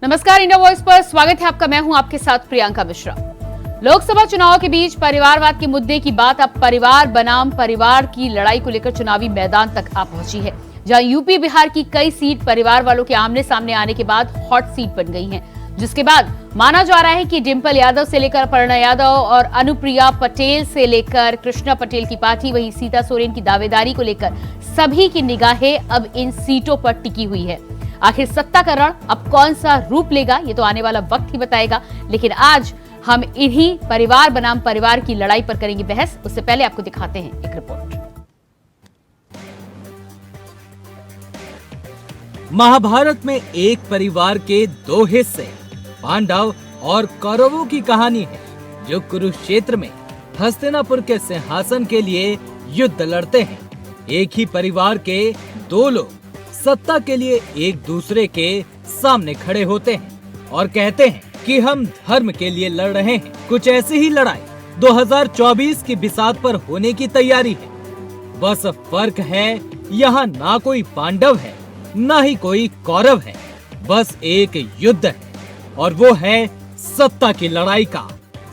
नमस्कार, India voice पर स्वागत है आपका। मैं हूं आपके साथ प्रियंका मिश्रा। लोकसभा चुनाव के बीच परिवारवाद के मुद्दे की बात अब परिवार बनाम परिवार की लड़ाई को लेकर चुनावी मैदान तक आ पहुंची है, जहां यूपी बिहार की कई सीट परिवार वालों के आमने सामने आने के बाद हॉट सीट बन गई हैं, जिसके बाद माना जा रहा है कि डिंपल यादव से लेकर अपर्णा यादव और अनुप्रिया पटेल से लेकर कृष्णा पटेल की पार्टी, वहीं सीता सोरेन की दावेदारी को लेकर सभी की निगाहें अब इन सीटों पर टिकी हुई है। आखिर सत्ता का रण अब कौन सा रूप लेगा, ये तो आने वाला वक्त ही बताएगा। लेकिन आज हम इन्हीं परिवार बनाम परिवार की लड़ाई पर करेंगे बहस। उससे पहले आपको दिखाते हैं एक रिपोर्ट। महाभारत में एक परिवार के दो हिस्से, पांडव और कौरवों की कहानी है, जो कुरुक्षेत्र में हस्तिनापुर के सिंहासन के लिए युद्ध लड़ते हैं। एक ही परिवार के दो लोग सत्ता के लिए एक दूसरे के सामने खड़े होते हैं और कहते हैं कि हम धर्म के लिए लड़ रहे हैं। कुछ ऐसी ही लड़ाई 2024 की बिसात पर होने की तैयारी है। बस फर्क है, यहाँ ना कोई पांडव है, ना ही कोई कौरव है, बस एक युद्ध है, और वो है सत्ता की लड़ाई का।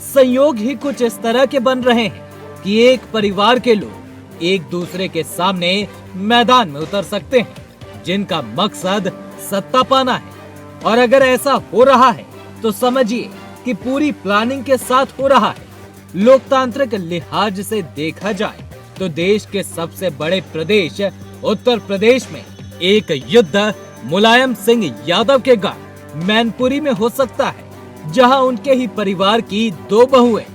संयोग ही कुछ इस तरह के बन रहे हैं कि एक परिवार के लोग एक दूसरे के सामने मैदान में उतर सकते हैं, जिनका मकसद सत्ता पाना है। और अगर ऐसा हो रहा है तो समझिए कि पूरी प्लानिंग के साथ हो रहा है। लोकतांत्रिक लिहाज से देखा जाए तो देश के सबसे बड़े प्रदेश उत्तर प्रदेश में एक युद्ध मुलायम सिंह यादव के गढ़ मैनपुरी में हो सकता है, जहां उनके ही परिवार की दो बहुएं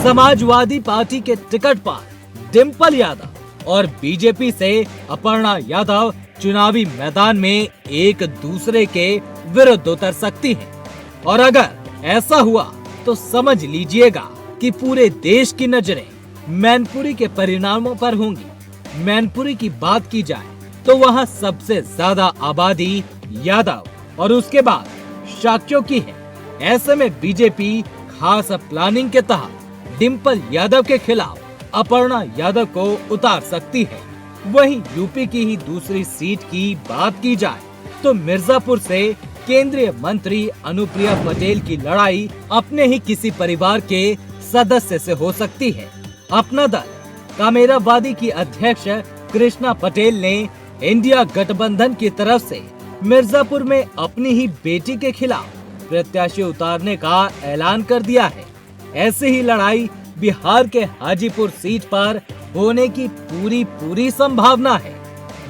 समाजवादी पार्टी के टिकट पर डिंपल यादव और बीजेपी से अपर्णा यादव चुनावी मैदान में एक दूसरे के विरुद्ध उतर सकती हैं। और अगर ऐसा हुआ तो समझ लीजिएगा कि पूरे देश की नजरें मैनपुरी के परिणामों पर होंगी। मैनपुरी की बात की जाए तो वहां सबसे ज्यादा आबादी यादव और उसके बाद शाक्यों की है। ऐसे में बीजेपी खास प्लानिंग के तहत डिंपल यादव के खिलाफ अपर्णा यादव को उतार सकती है। वहीं यूपी की ही दूसरी सीट की बात की जाए तो मिर्जापुर से केंद्रीय मंत्री अनुप्रिया पटेल की लड़ाई अपने ही किसी परिवार के सदस्य से हो सकती है। अपना दल कामेरावादी की अध्यक्ष कृष्णा पटेल ने इंडिया गठबंधन की तरफ से मिर्जापुर में अपनी ही बेटी के खिलाफ प्रत्याशी उतारने का ऐलान कर दिया है। ऐसी ही लड़ाई बिहार के हाजीपुर सीट पर होने की पूरी संभावना है।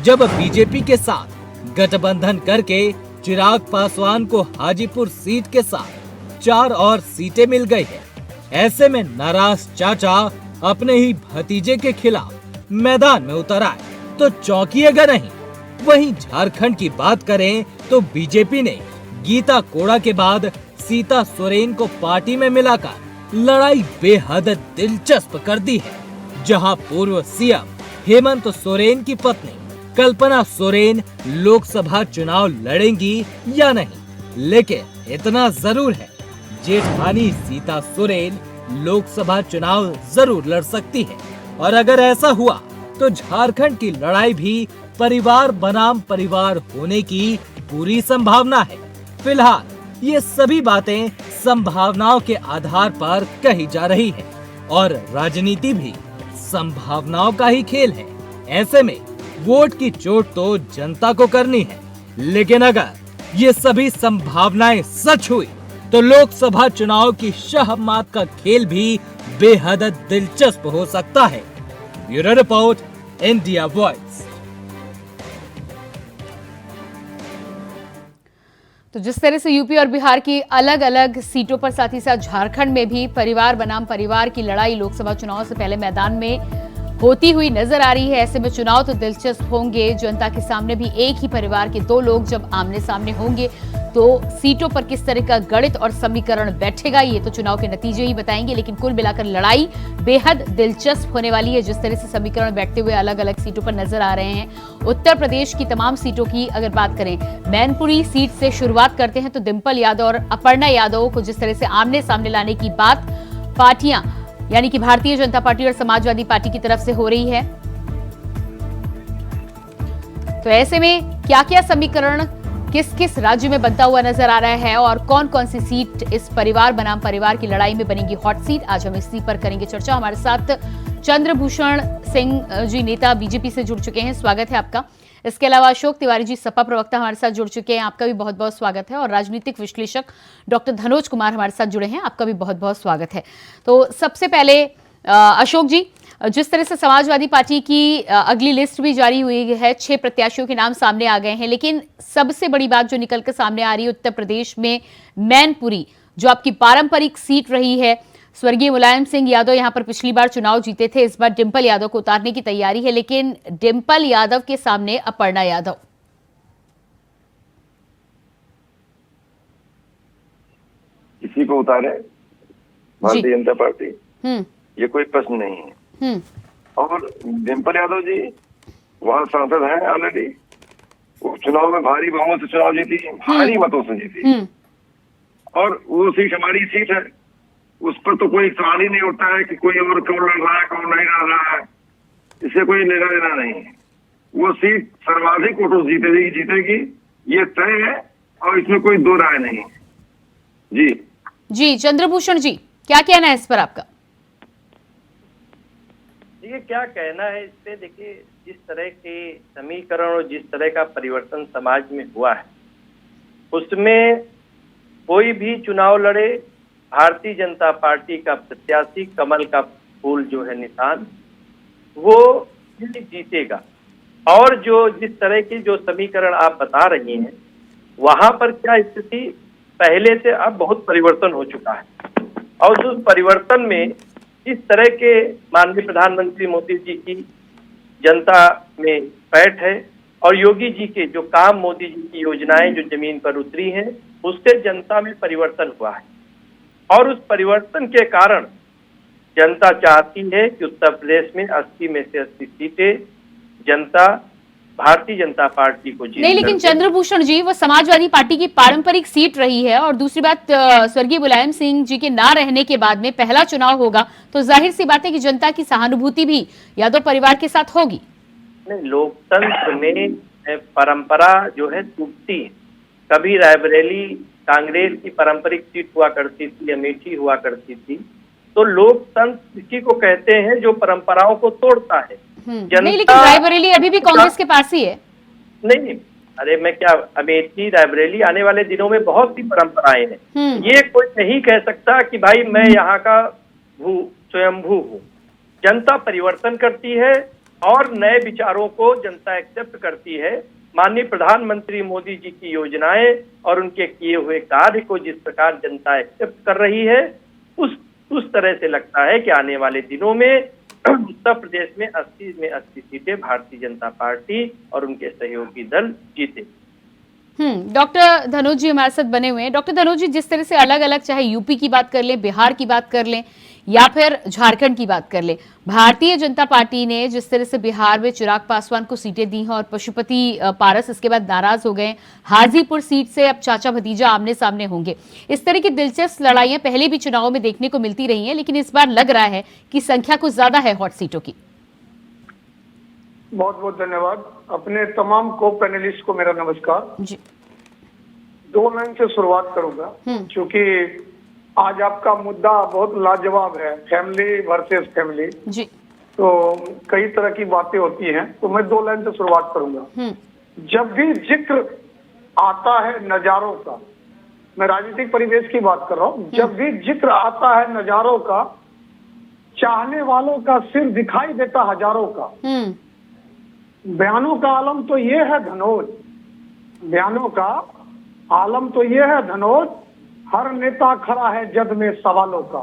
जब बीजेपी के साथ गठबंधन करके चिराग पासवान को हाजीपुर सीट के साथ 4 और सीटें मिल गई है, ऐसे में नाराज चाचा अपने ही भतीजे के खिलाफ मैदान में उतर आए तो चौंकिएगा नहीं। वहीं झारखंड की बात करें तो बीजेपी ने गीता कोड़ा के बाद सीता सोरेन को पार्टी में मिलाकर लड़ाई बेहद दिलचस्प कर दी है, जहां पूर्व सीएम हेमंत सोरेन की पत्नी कल्पना सोरेन लोकसभा चुनाव लड़ेंगी या नहीं। लेकिन इतना जरूर है, जेठानी सीता सोरेन लोकसभा चुनाव जरूर लड़ सकती है। और अगर ऐसा हुआ तो झारखंड की लड़ाई भी परिवार बनाम परिवार होने की पूरी संभावना है। फिलहाल ये सभी बातें संभावनाओं के आधार पर कही जा रही है, और राजनीति भी संभावनाओं का ही खेल है। ऐसे में वोट की चोट तो जनता को करनी है, लेकिन अगर ये सभी संभावनाएं सच हुई तो लोकसभा चुनाव की शहमात का खेल भी बेहद दिलचस्प हो सकता है। Bureau report, India voice. तो जिस तरह से यूपी और बिहार की अलग अलग सीटों पर, साथ ही साथ झारखंड में भी परिवार बनाम परिवार की लड़ाई लोकसभा चुनाव से पहले मैदान में होती हुई नजर आ रही है, ऐसे में चुनाव तो दिलचस्प होंगे। जनता के सामने भी एक ही परिवार के दो लोग जब आमने सामने होंगे तो सीटों पर किस तरह का गणित और समीकरण बैठेगा, ये तो चुनाव के नतीजे ही बताएंगे। लेकिन कुल मिलाकर लड़ाई बेहद दिलचस्प होने वाली है, जिस तरह से समीकरण बैठते हुए अलग अलग सीटों पर नजर आ रहे हैं। उत्तर प्रदेश की तमाम सीटों की अगर बात करें, मैनपुरी सीट से शुरुआत करते हैं तो डिंपल यादव और अपर्णा यादव को जिस तरह से आमने सामने लाने की बात पार्टियां यानी कि भारतीय जनता पार्टी और समाजवादी पार्टी की तरफ से हो रही है, तो ऐसे में क्या क्या समीकरण किस किस राज्य में बनता हुआ नजर आ रहा है और कौन कौन सी सीट इस परिवार बनाम परिवार की लड़ाई में बनेगी हॉट सीट, आज हम इसी पर करेंगे चर्चा। हमारे साथ चंद्रभूषण सिंह जी, नेता बीजेपी से जुड़ चुके हैं, स्वागत है आपका। इसके अलावा अशोक तिवारी जी, सपा प्रवक्ता, हमारे साथ जुड़ चुके हैं, आपका भी बहुत बहुत स्वागत है। और राजनीतिक विश्लेषक डॉक्टर धनोज कुमार हमारे साथ जुड़े हैं, आपका भी बहुत बहुत स्वागत है। तो सबसे पहले अशोक जी, जिस तरह से समाजवादी पार्टी की अगली लिस्ट भी जारी हुई है, 6 प्रत्याशियों के नाम सामने आ गए हैं, लेकिन सबसे बड़ी बात जो निकल कर सामने आ रही है उत्तर प्रदेश में मैनपुरी, जो आपकी पारंपरिक सीट रही है। स्वर्गीय मुलायम सिंह यादव यहां पर पिछली बार चुनाव जीते थे, इस बार डिंपल यादव को उतारने की तैयारी है, लेकिन डिंपल यादव के सामने अपर्णा यादव। किसी को उतारे भारतीय जनता पार्टी, ये कोई प्रश्न नहीं है। और डिंपल यादव जी वहाँ सांसद हैं ऑलरेडी, वो चुनाव में भारी बहुमत से चुनाव जीती, भारी मतों से जीती, और वो सीट हमारी सीट है। उस पर तो कोई सवाल ही नहीं उठता है कि कोई और कौन लड़ रहा है कौन नहीं लड़ रहा है, इससे कोई लेना देना नहीं है। वो सीट सर्वाधिक वोटों जीतेगी, ये तय है और इसमें कोई दो राय नहीं है। जी चंद्रभूषण जी, क्या कहना है इस पर आपका? देखिए, क्या कहना है इस पे, देखिए जिस तरह के समीकरण और जिस तरह का परिवर्तन समाज में हुआ है, उसमें कोई भी चुनाव लड़े, भारतीय जनता पार्टी का प्रत्याशी कमल का फूल जो है निशान, वो जीतेगा। और जो जिस तरह की जो समीकरण आप बता रही हैं, वहां पर क्या स्थिति पहले से अब बहुत परिवर्तन हो चुका है। और उस परिवर्तन में इस तरह के माननीय प्रधानमंत्री मोदी जी की जनता में पैठ है, और योगी जी के जो काम, मोदी जी की योजनाएं जो जमीन पर उतरी हैं, उससे जनता में परिवर्तन हुआ है। और उस परिवर्तन के कारण जनता चाहती है कि उत्तर प्रदेश में 80 में से 80 सीटें जनता भारतीय जनता पार्टी को जीत। नहीं, लेकिन चंद्रभूषण जी, वो समाजवादी पार्टी की पारंपरिक सीट रही है, और दूसरी बात, स्वर्गीय मुलायम सिंह जी के ना रहने के बाद में पहला चुनाव होगा, तो जाहिर सी बात है कि जनता की सहानुभूति भी यादव परिवार के साथ होगी। नहीं, लोकतंत्र में परंपरा जो है टूटती है। कभी रायबरेली कांग्रेस की पारंपरिक सीट हुआ करती थी, अमेठी हुआ करती थी। तो लोकतंत्र इसी को कहते हैं जो परंपराओं को तोड़ता है। नहीं, लेकिन रायबरेली अभी भी कांग्रेस के पास ही है। नहीं, अरे मैं क्या, अमेठी रायबरेली आने वाले दिनों में बहुत सी परंपराएं हैं। ये कोई नहीं कह सकता कि भाई मैं यहाँ का स्वयंभू हूँ। जनता परिवर्तन करती है और नए विचारों को जनता एक्सेप्ट करती है। माननीय प्रधानमंत्री मोदी जी की योजनाएं और उनके किए हुए कार्य को जिस प्रकार जनता एक्सेप्ट कर रही है, उस तरह से लगता है कि आने वाले दिनों में उत्तर प्रदेश में 80 में 80 सीटें भारतीय जनता पार्टी और उनके सहयोगी दल जीते। डॉक्टर धनोज जी हमारे साथ बने हुए हैं। डॉक्टर धनोज जी, जिस तरह से अलग अलग, चाहे यूपी की बात कर लें, बिहार की बात कर लें या फिर झारखंड की बात कर लें, भारतीय जनता पार्टी ने जिस तरह से बिहार में चिराग पासवान को सीटें दी हैं और पशुपति पारस इसके बाद नाराज हो गए, हाजीपुर सीट से अब चाचा भतीजा आमने सामने होंगे। इस तरह की दिलचस्प लड़ाइयां पहले भी चुनाव में देखने को मिलती रही हैं, लेकिन इस बार लग रहा है कि संख्या कुछ ज्यादा है हॉट सीटों की। बहुत बहुत धन्यवाद। अपने तमाम को पैनलिस्ट को मेरा नमस्कार जी। 2 लाइन से शुरुआत करूंगा, क्योंकि आज आपका मुद्दा बहुत लाजवाब है, फैमिली वर्सेस फैमिली जी। तो कई तरह की बातें होती हैं, तो मैं 2 लाइन से शुरुआत करूंगा। जब भी जिक्र आता है नजारों का, मैं राजनीतिक परिवेश की बात कर रहा हूँ, जब भी जिक्र आता है नजारों का, चाहने वालों का सिर दिखाई देता हजारों का। बयानों का आलम तो ये है धनोज, बयानों का आलम तो ये है धनोज, हर नेता खड़ा है जद में सवालों का,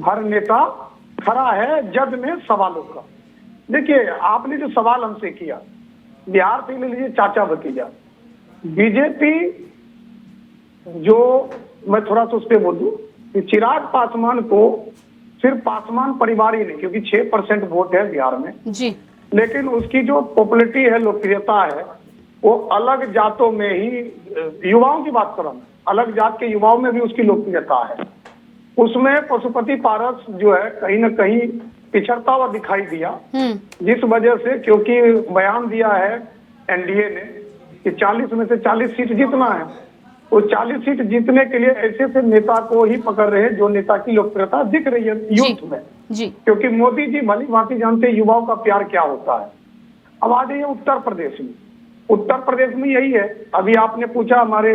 हर नेता खड़ा है जद में सवालों का। देखिए, आपने जो सवाल हमसे किया, बिहार से ले लीजिए चाचा भतीजा, बीजेपी जो, मैं थोड़ा सा उस पर बोल दूं कि चिराग पासवान को सिर्फ पासवान परिवार ही नहीं, क्योंकि 6% वोट है बिहार में जी, लेकिन उसकी जो पॉपुलरिटी है, लोकप्रियता है, वो अलग जातों में ही, युवाओं की बात कर रहा हूं, अलग जात के युवाओं में भी उसकी लोकप्रियता है। उसमें पशुपति पारस जो है कहीं न कहीं पिछड़ता हुआ दिखाई दिया, जिस वजह से, क्योंकि बयान दिया है एनडीए ने कि 40 में से 40 सीट जीतना है। वो 40 सीट जीतने के लिए ऐसे ऐसे नेता को ही पकड़ रहे हैं जो नेता की लोकप्रियता दिख रही है यूथ में। जी क्योंकि मोदी जी भली भांति जानते हैं युवाओं का प्यार क्या होता है। अब आ जाइए उत्तर प्रदेश में। उत्तर प्रदेश में यही है। अभी आपने पूछा हमारे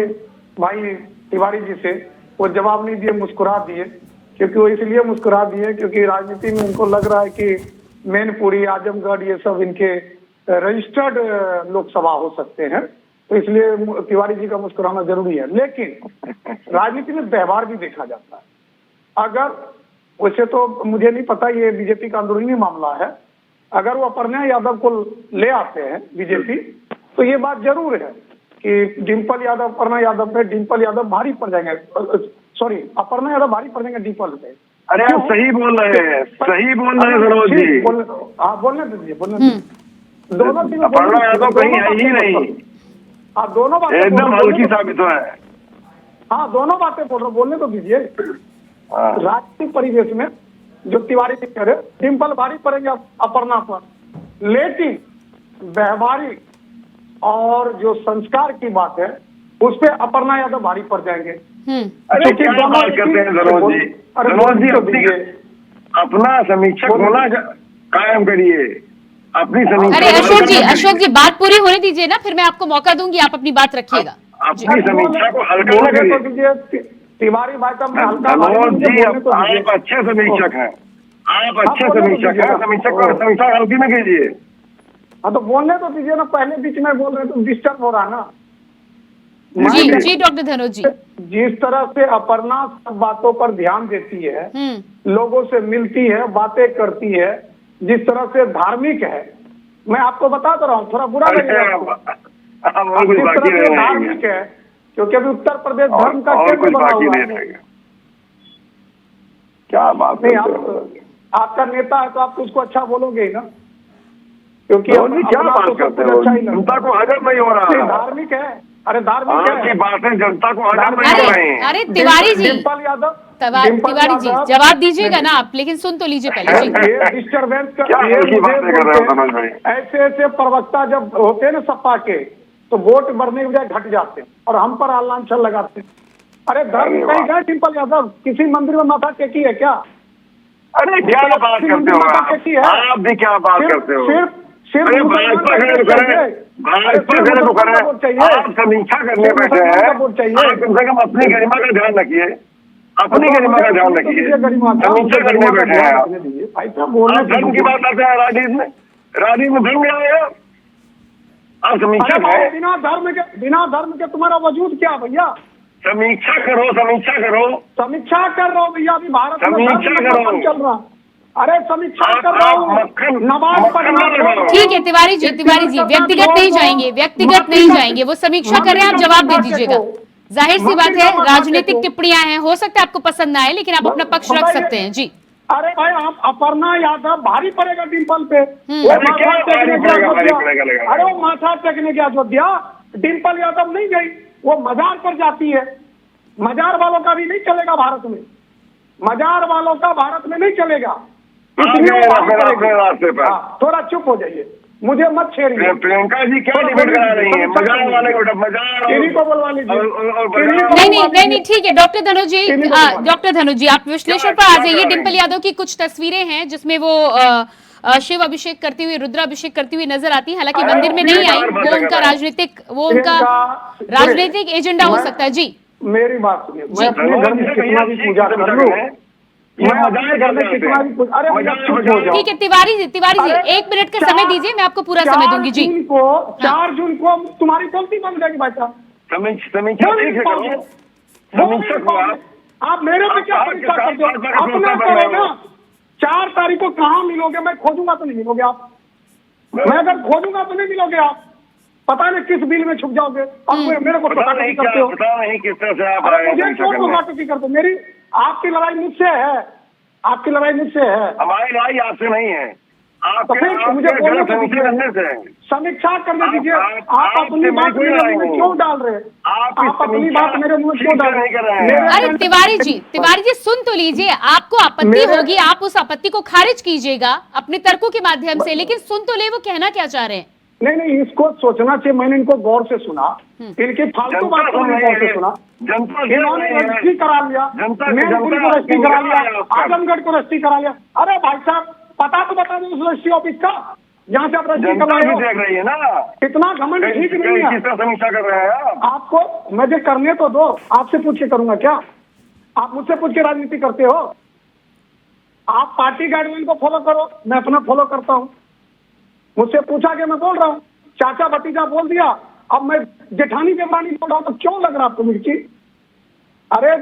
भाई तिवारी जी से, वो जवाब नहीं दिए, मुस्कुरा दिए। क्योंकि वो इसलिए मुस्कुरा दिए क्योंकि राजनीति में उनको लग रहा है कि मैनपुरी, आजमगढ़ ये सब इनके रजिस्टर्ड लोकसभा हो सकते हैं, तो इसलिए तिवारी जी का मुस्कुराना जरूरी है। लेकिन राजनीति में व्यवहार भी देखा जाता है। अगर वैसे तो मुझे नहीं पता, ये बीजेपी का अंदरूनी मामला है, अगर वो अपर्णा यादव को ले आते हैं बीजेपी तो ये बात जरूर है कि डिम्पल यादव, अपर्णा यादव पे डिम्पल यादव भारी पड़ जाएंगे। सॉरी, अपर्णा यादव भारी पड़ जाएंगे डिम्पल पे। अरे आप सही बोल रहे हैं, सही बोल रहे हैं सरोज जी। हाँ बोलने दीजिए, बोलने दीजिए। दोनों चीजें अपर्णा यादव कहीं है ही नहीं। हाँ दोनों बातें एकदम हल्की साबित हुआ है। हाँ दोनों बातें बोल रहा हूँ, बोलने तो दीजिए। राजनीतिक परिवेश में जो तिवारी जी कह रहे, डिम्पल भारी पड़ेंगे अपर्णा पर, लेकिन व्यवहारिक और जो संस्कार की बात है उस पे अपर्णा यादव भारी पड़ जाएंगे। अरे क्या बात करते हैं सरोज जी। सरोज जी अपना समीक्षक होना कायम करिए, अपनी समीक्षा। अरे अशोक जी बात पूरी होने दीजिए ना, फिर मैं आपको मौका दूंगी, आप अपनी बात रखिएगा। अपनी समीक्षा को हल्का न करिए। तिवारी भाई का मैं हल्का सरोज जी, आप अच्छे समीक्षक हैं, आप अच्छे समीक्षक हैं, समीक्षा हल्की न कीजिए। हाँ तो बोलने तो दीजिए ना, पहले बीच में बोल रहे तो डिस्टर्ब हो रहा है ना। जी डॉक्टर धनोज जी, जिस तरह से अपर्णा सब बातों पर ध्यान देती है, लोगों से मिलती है, बातें करती है, जिस तरह से धार्मिक है, मैं आपको बता तो रहा हूँ, थोड़ा बुरा लगेगा। जिस तरह से धार्मिक है, क्योंकि अभी उत्तर प्रदेश धर्म का केंद्र बना हुआ है। क्या बात नहीं, आपका नेता है तो आप उसको अच्छा बोलोगे ही ना, क्योंकि क्या बात करते हो, जनता को हजम नहीं हो रहा है। धार्मिक है, अरे धार्मिक है, आपकी बातें जनता को हजम नहीं हो रही हैं। अरे तिवारी जी, डिम्पल यादव, तिवारी जी जवाब दीजिएगा ना आप, लेकिन सुन तो लीजिए पहले जी। ये डिस्टर्बेंस का क्या ऐसी बातें कर रहे हो मनोज भाई? ऐसे ऐसे प्रवक्ता जब होते हैं ना सपा के, तो वोट बढ़ने के बजाय घट जाते हैं और हम पर आलांछन लगाते हैं। अरे धर्म कहीं गए डिम्पल यादव? किसी मंदिर में माथा टेकी है क्या? अरे क्या बात करते हो आप भी, क्या बात करते हो? सिर्फ भाजपा आप समीक्षा करने बैठे हैं, आप कम से कम अपनी गरिमा का ध्यान रखिए, अपनी गरिमा का ध्यान रखिए। समीक्षा करने बैठे हैं आप धर्म की बात आते हैं। राजनीति में धर्म क्या है? आप समीक्षा करो। बिना धर्म के तुम्हारा वजूद क्या भैया? समीक्षा करो, समीक्षा करो। समीक्षा कर रहा हूँ भैया, अभी भारत में समीक्षा करो, चल रहा। अरे समीक्षा कर रहा हूँ, नमाज पढ़ना। ठीक है तिवारी जी, व्यक्तिगत नहीं जाएंगे, व्यक्तिगत नहीं जाएंगे, वो समीक्षा कर रहे हैं, आप जवाब दे दीजिएगा। जाहिर सी बात है, राजनीतिक टिप्पणियां हैं, हो सकता है आपको पसंद ना आए, लेकिन आप अपना पक्ष रख सकते हैं जी। अरे भाई आप अपर्णा यादव भारी पड़ेगा डिम्पल पे, अरे वो माथा टेकने की अयोध्या, डिम्पल यादव नहीं गई, वो मजार पर जाती है। मजार वालों का भी नहीं चलेगा भारत में, मजार वालों का भारत में नहीं चलेगा, इसलिए थोड़ा चुप हो जाइए, मुझे मत छेड़िए। प्रियंका जी क्या डिबेट करा रही हैं? मजार वाले को इन्हीं को बोलवा लीजिए। नहीं ठीक है डॉक्टर धनुज जी, आप विश्लेषण पर आ जाइए। डिम्पल यादव की कुछ तस्वीरें हैं जिसमें वो शिव अभिषेक करती हुई, रुद्राभिषेक करती हुई नजर आती है, हालांकि मंदिर में नहीं आई, वो उनका राजनीतिक एजेंडा हो सकता है। जी मेरी बात सुनिए, मैं अपने घर में कितना भी पूजा कर लूं, मैं अपने घर में कितना भी पूजा, अरे ठीक है तिवारी जी 1 मिनट का समय दीजिए, मैं आपको पूरा समय दूंगी जी। 4 जून को तुम्हारी गलती बन जाएगी भाई साहब। आप मेरे पे क्या समीक्षा करते हो? अपना करो ना। 4 तारीख को कहाँ मिलोगे? मैं खोजूंगा तो नहीं मिलोगे आप, मैं अगर खोजूंगा तो नहीं मिलोगे आप, पता नहीं किस बिल में छुप जाओगे और मेरे को टोकाटोकी करते हो। किस तरह से आप मुझे क्यों टोकाटोकी करते हो? मेरी आपकी लड़ाई मुझसे है, आपकी लड़ाई मुझसे है, हमारी लड़ाई आपसे नहीं है। तो फिर मुझे समीक्षा करने दीजिए। आप अपनी बात मेरे मुंह में क्यों डाल रहे हैं? आप अपनी बात मेरे मुंह में क्यों डाल रहे हैं? अरे तिवारी जी सुन तो लीजिए, आपको आपत्ति होगी, आप उस आपत्ति को खारिज कीजिएगा अपने तर्कों के माध्यम से, लेकिन सुन तो ले वो कहना क्या चाह रहे हैं। नहीं, इसको सोचना चाहिए। मैंने इनको गौर से सुना, इनकी फालतू बात को मैंने गौर से सुना। इन्होंने रजिस्ट्री करा लिया, मैनपुरी को रजिस्ट्री करा लिया, आजमगढ़ को रजिस्ट्री करा लिया। अरे भाई साहब, पता तो बता दो उस रजिस्ट्री ऑफिस का, जहाँ से आप रजिस्ट्री करवा रहे हो ना। इतना घमंड ठीक नहीं है। समीक्षा कर रहे हैं आपको मुझे करने तो दो, आपसे पूछ के करूंगा क्या? आप मुझसे पूछ के राजनीति करते हो? आप पार्टी गाइडलाइन को फॉलो करो, मैं अपना फॉलो करता हूँ। मुझसे पूछा कि मैं बोल रहा हूँ, चाचा भतीजा बोल दिया, अब मैं जेठानी देवरानी बोल रहा हूँ, तो क्यों लग रहा आपको मिर्ची? अरे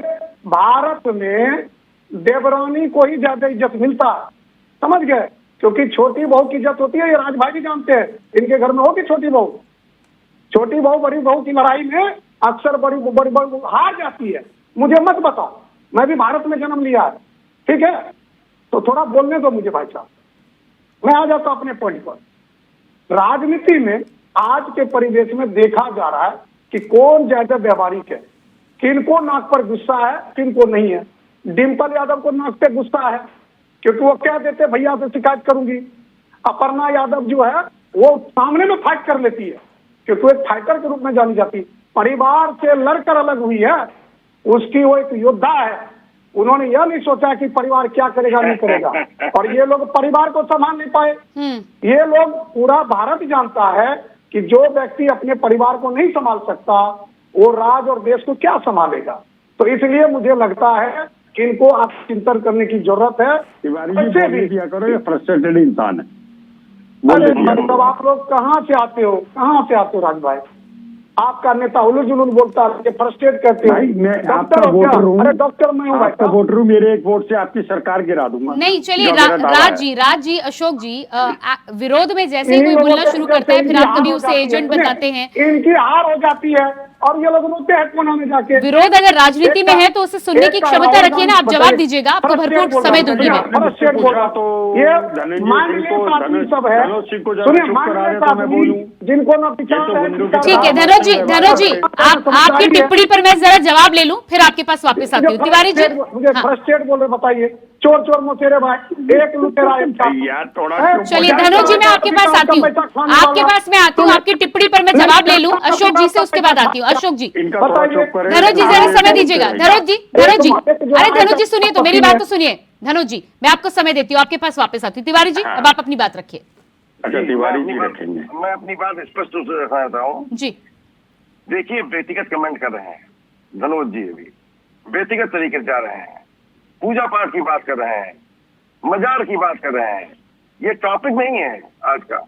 भारत में देवरानी को ही ज्यादा इज्जत मिलता है, समझ गए? क्योंकि छोटी बहू की इज्जत होती है, ये राज भाई भी जानते हैं। इनके घर में होगी छोटी बहू बड़ी बहू की लड़ाई में अक्सर बड़ी बहू हार जाती है। मुझे मत बताओ, मैं भी भारत में जन्म लिया है, ठीक है? तो थोड़ा बोलने दो मुझे भाई साहब, मैं आ जाता हूं अपने पॉइंट पर। राजनीति में आज के परिवेश में देखा जा रहा है कि कौन ज्यादा व्यवहारिक है, किनको नाक पर गुस्सा है, किनको नहीं है। डिम्पल यादव को नाक पे गुस्सा है, क्योंकि वो कह देते भैया से शिकायत करूंगी। अपर्णा यादव जो है वो सामने में फाइट कर लेती है, क्योंकि वो एक फाइटर के रूप में जानी जाती। परिवार से लड़कर अलग हुई है, उसकी वो एक योद्धा है। उन्होंने यह नहीं सोचा कि परिवार क्या करेगा नहीं करेगा, और ये लोग परिवार को संभाल नहीं पाए। ये लोग, पूरा भारत जानता है कि जो व्यक्ति अपने परिवार को नहीं संभाल सकता वो राज और देश को क्या संभालेगा। तो इसलिए मुझे लगता है कि इनको आप चिंतन करने की जरूरत है। वैसे भी दिया करो, ये फ्रस्ट्रेटेड इंसान है। अरे मतलब आप लोग कहाँ से आते हो राज भाई? आपका नेता उलझ जुलून बोलता है, फ्रस्ट्रेट करते हैं। मैं आपका वोटर हूँ। अरे डॉक्टर मैं हूँ, आपका वोटर हूँ, मेरे एक वोट से आपकी सरकार गिरा दूंगा। नहीं चलिए, राज जी, अशोक जी, विरोध में जैसे ही कोई बोलना शुरू करता है, फिर आप कभी उसे एजेंट बताते हैं। इनकी हार हो जाती है और ये लोग रोते हैं कोना में जाके। विरोध अगर राजनीति में है तो उसे सुनने की क्षमता रखिए ना, आप जवाब दीजिएगा, आपको भरपूर समय दूंगी मैं। सब है, जिनको ना ठीक है धनोज जी, आपकी टिप्पणी पर मैं जरा जवाब ले लूं, फिर आपके पास वापस आती हूँ। तिवारी जी, मुझे फ्रस्ट्रेट बोल रहे, बताइए। चोर मोचेरे भाई, एक लुटेरा चलिए धनोज जी, मैं आपके पास आती हूँ, आपकी टिप्पणी पर मैं जवाब ले लूं अशोक जी से, उसके बाद आती हूँ। अशोक जी, धनोज जी जरा समय दीजिएगा। धनोज जी, अरे धनोज जी सुनिए तो, मेरी बात तो सुनिए। धनोज जी, मैं आपको समय देती हूँ, आपके पास वापस आती हूँ। तिवारी जी, अब आप अपनी बात रखिए। अच्छा, तिवारी जी रखेंगे। मैं अपनी बात स्पष्ट रूप से रखना चाहता हूँ जी। देखिए, व्यक्तिगत कमेंट कर रहे हैं धनोज जी, अभी व्यक्तिगत तरीके से जा रहे हैं, पूजा पाठ की बात कर रहे हैं, मजार की बात कर रहे हैं। ये टॉपिक नहीं है आज का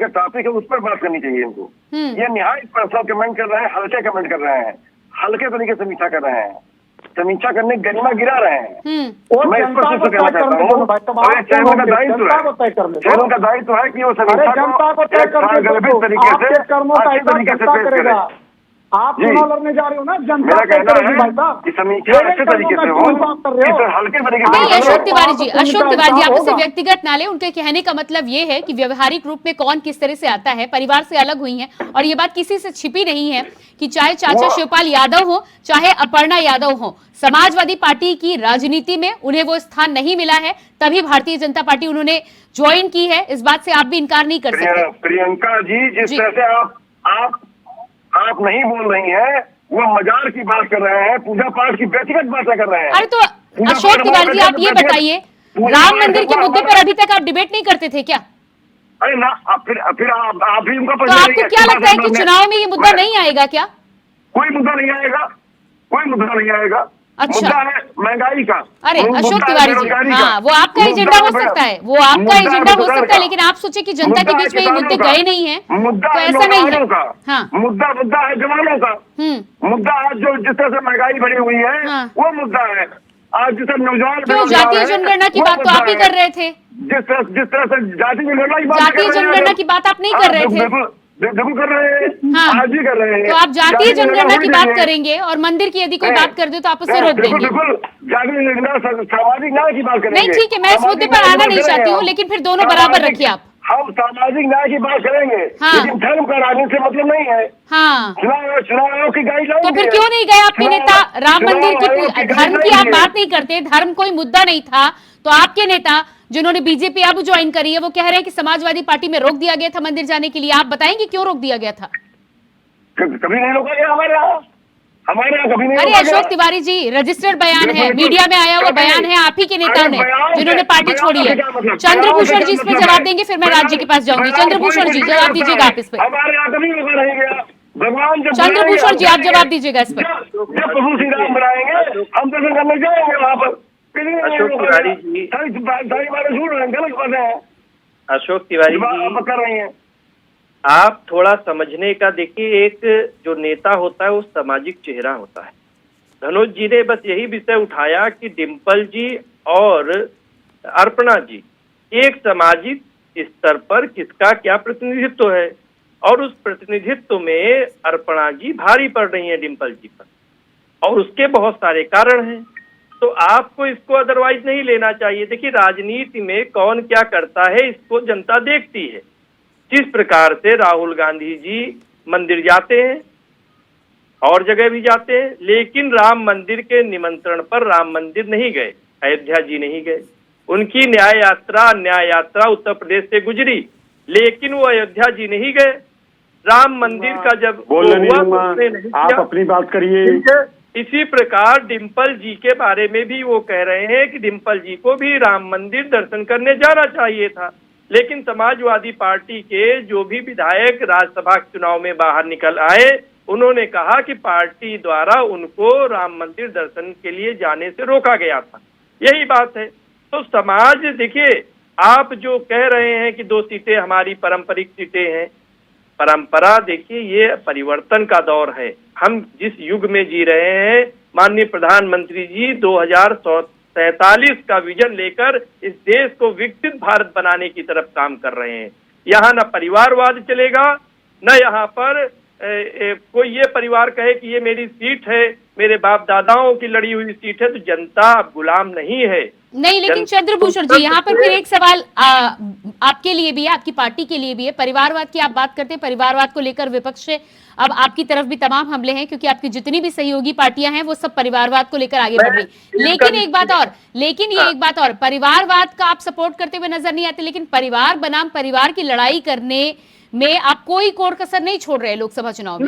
टॉपिक है, उस पर बात करनी चाहिए इनको। ये निहायत पर्सनल कमेंट कर रहे हैं, हल्के कमेंट कर रहे हैं, हल्के तरीके से समीक्षा कर रहे हैं, समीक्षा करने गरिमा गिरा रहे हैं। मैं स्पष्ट रूप से कहना चाहता हूँ, चैनल का दायित्व है कि वो समीक्षा को एक सार्वजनिक तरीके से, अच्छे तरीके से पेश करे। आप चुनाव लड़ने जा रहे हो ना, जनता मेरा कहना है कि समीक्षा अच्छे तरीके से हो, हल्के तरीके से। नहीं अशोक तिवारी जी, आप इसे व्यक्तिगत ना ले। उनके कहने का मतलब ये है कि व्यवहारिक रूप में कौन किस तरह से आता है, परिवार से अलग हुई हैं, और ये बात किसी से छिपी नहीं है कि चाहे चाचा शिवपाल यादव हो, चाहे अपर्णा यादव हो, समाजवादी पार्टी की राजनीति में उन्हें वो स्थान नहीं मिला है, तभी भारतीय जनता पार्टी उन्होंने ज्वाइन की है। इस बात से आप भी इनकार नहीं कर सकते। प्रियंका जी, जिस तरह से आप नहीं बोल रही हैं, वो मजार की बात कर रहे हैं, पूजा पाठ की व्यक्तिगत बातें कर रहे हैं। अरे तो अशोक तिवारी जी, आप ये बताइए, राम मंदिर के मुद्दे पर अभी तक आप डिबेट नहीं करते थे क्या? अरे ना, फिर आप भी उनका तो आपको क्या लगता है कि चुनाव में ये मुद्दा नहीं आएगा क्या? कोई मुद्दा नहीं आएगा। अच्छा, मुद्दा है महंगाई का। अरे अशोक तिवारी जी, हाँ, वो आपका एजेंडा हो सकता है, लेकिन आप सोचे कि जनता के बीच में ये मुद्दे गए नहीं है, तो ऐसा नहीं है। हाँ, मुद्दा है जवानों का। मुद्दा आज जो जिस तरह से महंगाई बढ़ी हुई है, वो मुद्दा है। आज जिस तरह नौजवान, क्यों जातीय जनगणना की बात तो आप ही कर रहे थे। जिस तरह से जातीय जनगणना की बात आप नहीं कर रहे थे, बिल्कुल कर रहे हैं। हाँ, आज भी कर रहे हैं। तो आप जातीय जनगणना की बात करेंगे और मंदिर की यदि कोई बात कर दे तो आप उसे रोक देंगे। बिल्कुल, सामाजिक न्याय की बात करेंगे। नहीं ठीक है, मैं इस मुद्दे पर आना नहीं चाहती हूँ, लेकिन फिर दोनों बराबर रखिए आप। हम सामाजिक न्याय की बात करेंगे, लेकिन धर्म का राजनीति से मतलब नहीं है। हाँ, चुनाव आयोग की गाइडलाइन। तो फिर क्यों नहीं गए आपके नेता राम मंदिर की? धर्म की आप बात नहीं करते, धर्म कोई मुद्दा नहीं था, तो आपके नेता जिन्होंने बीजेपी अब ज्वाइन करी है, वो कह रहे हैं कि समाजवादी पार्टी में रोक दिया गया था मंदिर जाने के लिए। आप बताएंगे क्यों रोक दिया गया था? कभी नहीं रोका गया हमारे यहाँ कभी नहीं अरे रोका गया। अशोक तिवारी जी, रजिस्टर्ड बयान है, मीडिया में आया हुआ बयान है आप ही के नेताओं ने, जिन्होंने पार्टी छोड़ी है। चंद्रभूषण जी इस पे जवाब देंगे, फिर मैं राज्य के पास जाऊंगी। चंद्रभूषण जी जवाब दीजिएगा आप इस पे। हमारे यहाँ कभी रोका नहीं गया। भगवान जब चंद्रभूषण जी आप जवाब दीजिएगा इस पर। जब प्रभु श्री राम बनाएंगे हम दर्शन करने जाएंगे वहाँ पर। अशोक तिवारी जी, सारी बातें सुन रहे हैं, गलत बातें हैं। अशोक तिवारी आप जी, कर रही हैं। आप थोड़ा समझने का देखिए, एक जो नेता होता है वो सामाजिक चेहरा होता है। धनुष जी ने बस यही विषय उठाया कि डिम्पल जी और अर्पणा जी एक सामाजिक स्तर पर किसका क्या प्रतिनिधित्व है, और उस प्रतिनिधित्व में अर्पणा जी भारी पड़ रही हैं डिम्पल जी पर, और उसके बहुत सारे कारण हैं। तो आपको इसको अदरवाइज नहीं लेना चाहिए। देखिए, राजनीति में कौन क्या करता है इसको जनता देखती है। जिस प्रकार से राहुल गांधी जी मंदिर जाते हैं और जगह भी जाते हैं, लेकिन राम मंदिर के निमंत्रण पर राम मंदिर नहीं गए, अयोध्या जी नहीं गए। उनकी न्याय यात्रा उत्तर प्रदेश से गुजरी, लेकिन वो अयोध्या जी नहीं गए। राम मंदिर का जब बोलने नहीं हुआ दूंगा, तो उसने नहीं आप किया। अपनी बात करिए। इसी प्रकार डिम्पल जी के बारे में भी वो कह रहे हैं कि डिम्पल जी को भी राम मंदिर दर्शन करने जाना चाहिए था, लेकिन समाजवादी पार्टी के जो भी विधायक राज्यसभा चुनाव में बाहर निकल आए, उन्होंने कहा कि पार्टी द्वारा उनको राम मंदिर दर्शन के लिए जाने से रोका गया था। यही बात है। तो समाज, देखिए, आप जो कह रहे हैं कि 2 सीटें हमारी पारंपरिक सीटें हैं, परंपरा, देखिए ये परिवर्तन का दौर है। हम जिस युग में जी रहे हैं, माननीय प्रधानमंत्री जी 2047 का विजन लेकर इस देश को विकसित भारत बनाने की तरफ काम कर रहे हैं। यहाँ न परिवारवाद चलेगा, न यहाँ पर कोई ये परिवार कहे कि ये मेरी सीट है, मेरे बाप दादाओं की लड़ी हुई सीट है। तो जनता अब गुलाम नहीं है। नहीं, लेकिन चंद्रभूषण जी यहाँ पर फिर एक सवाल आपके लिए भी है, आपकी पार्टी के लिए भी है। परिवारवाद की आप बात करते हैं, परिवारवाद को लेकर विपक्ष से अब आपकी तरफ भी तमाम हमले हैं, क्योंकि आपकी जितनी भी सहयोगी पार्टियां हैं वो सब परिवारवाद को लेकर आगे बढ़ रही। लेकिन एक बात और, परिवारवाद का आप सपोर्ट करते हुए नजर नहीं आते, लेकिन परिवार बनाम परिवार की लड़ाई करने में आप कोई कोर कसर नहीं छोड़ रहे लोकसभा चुनाव में।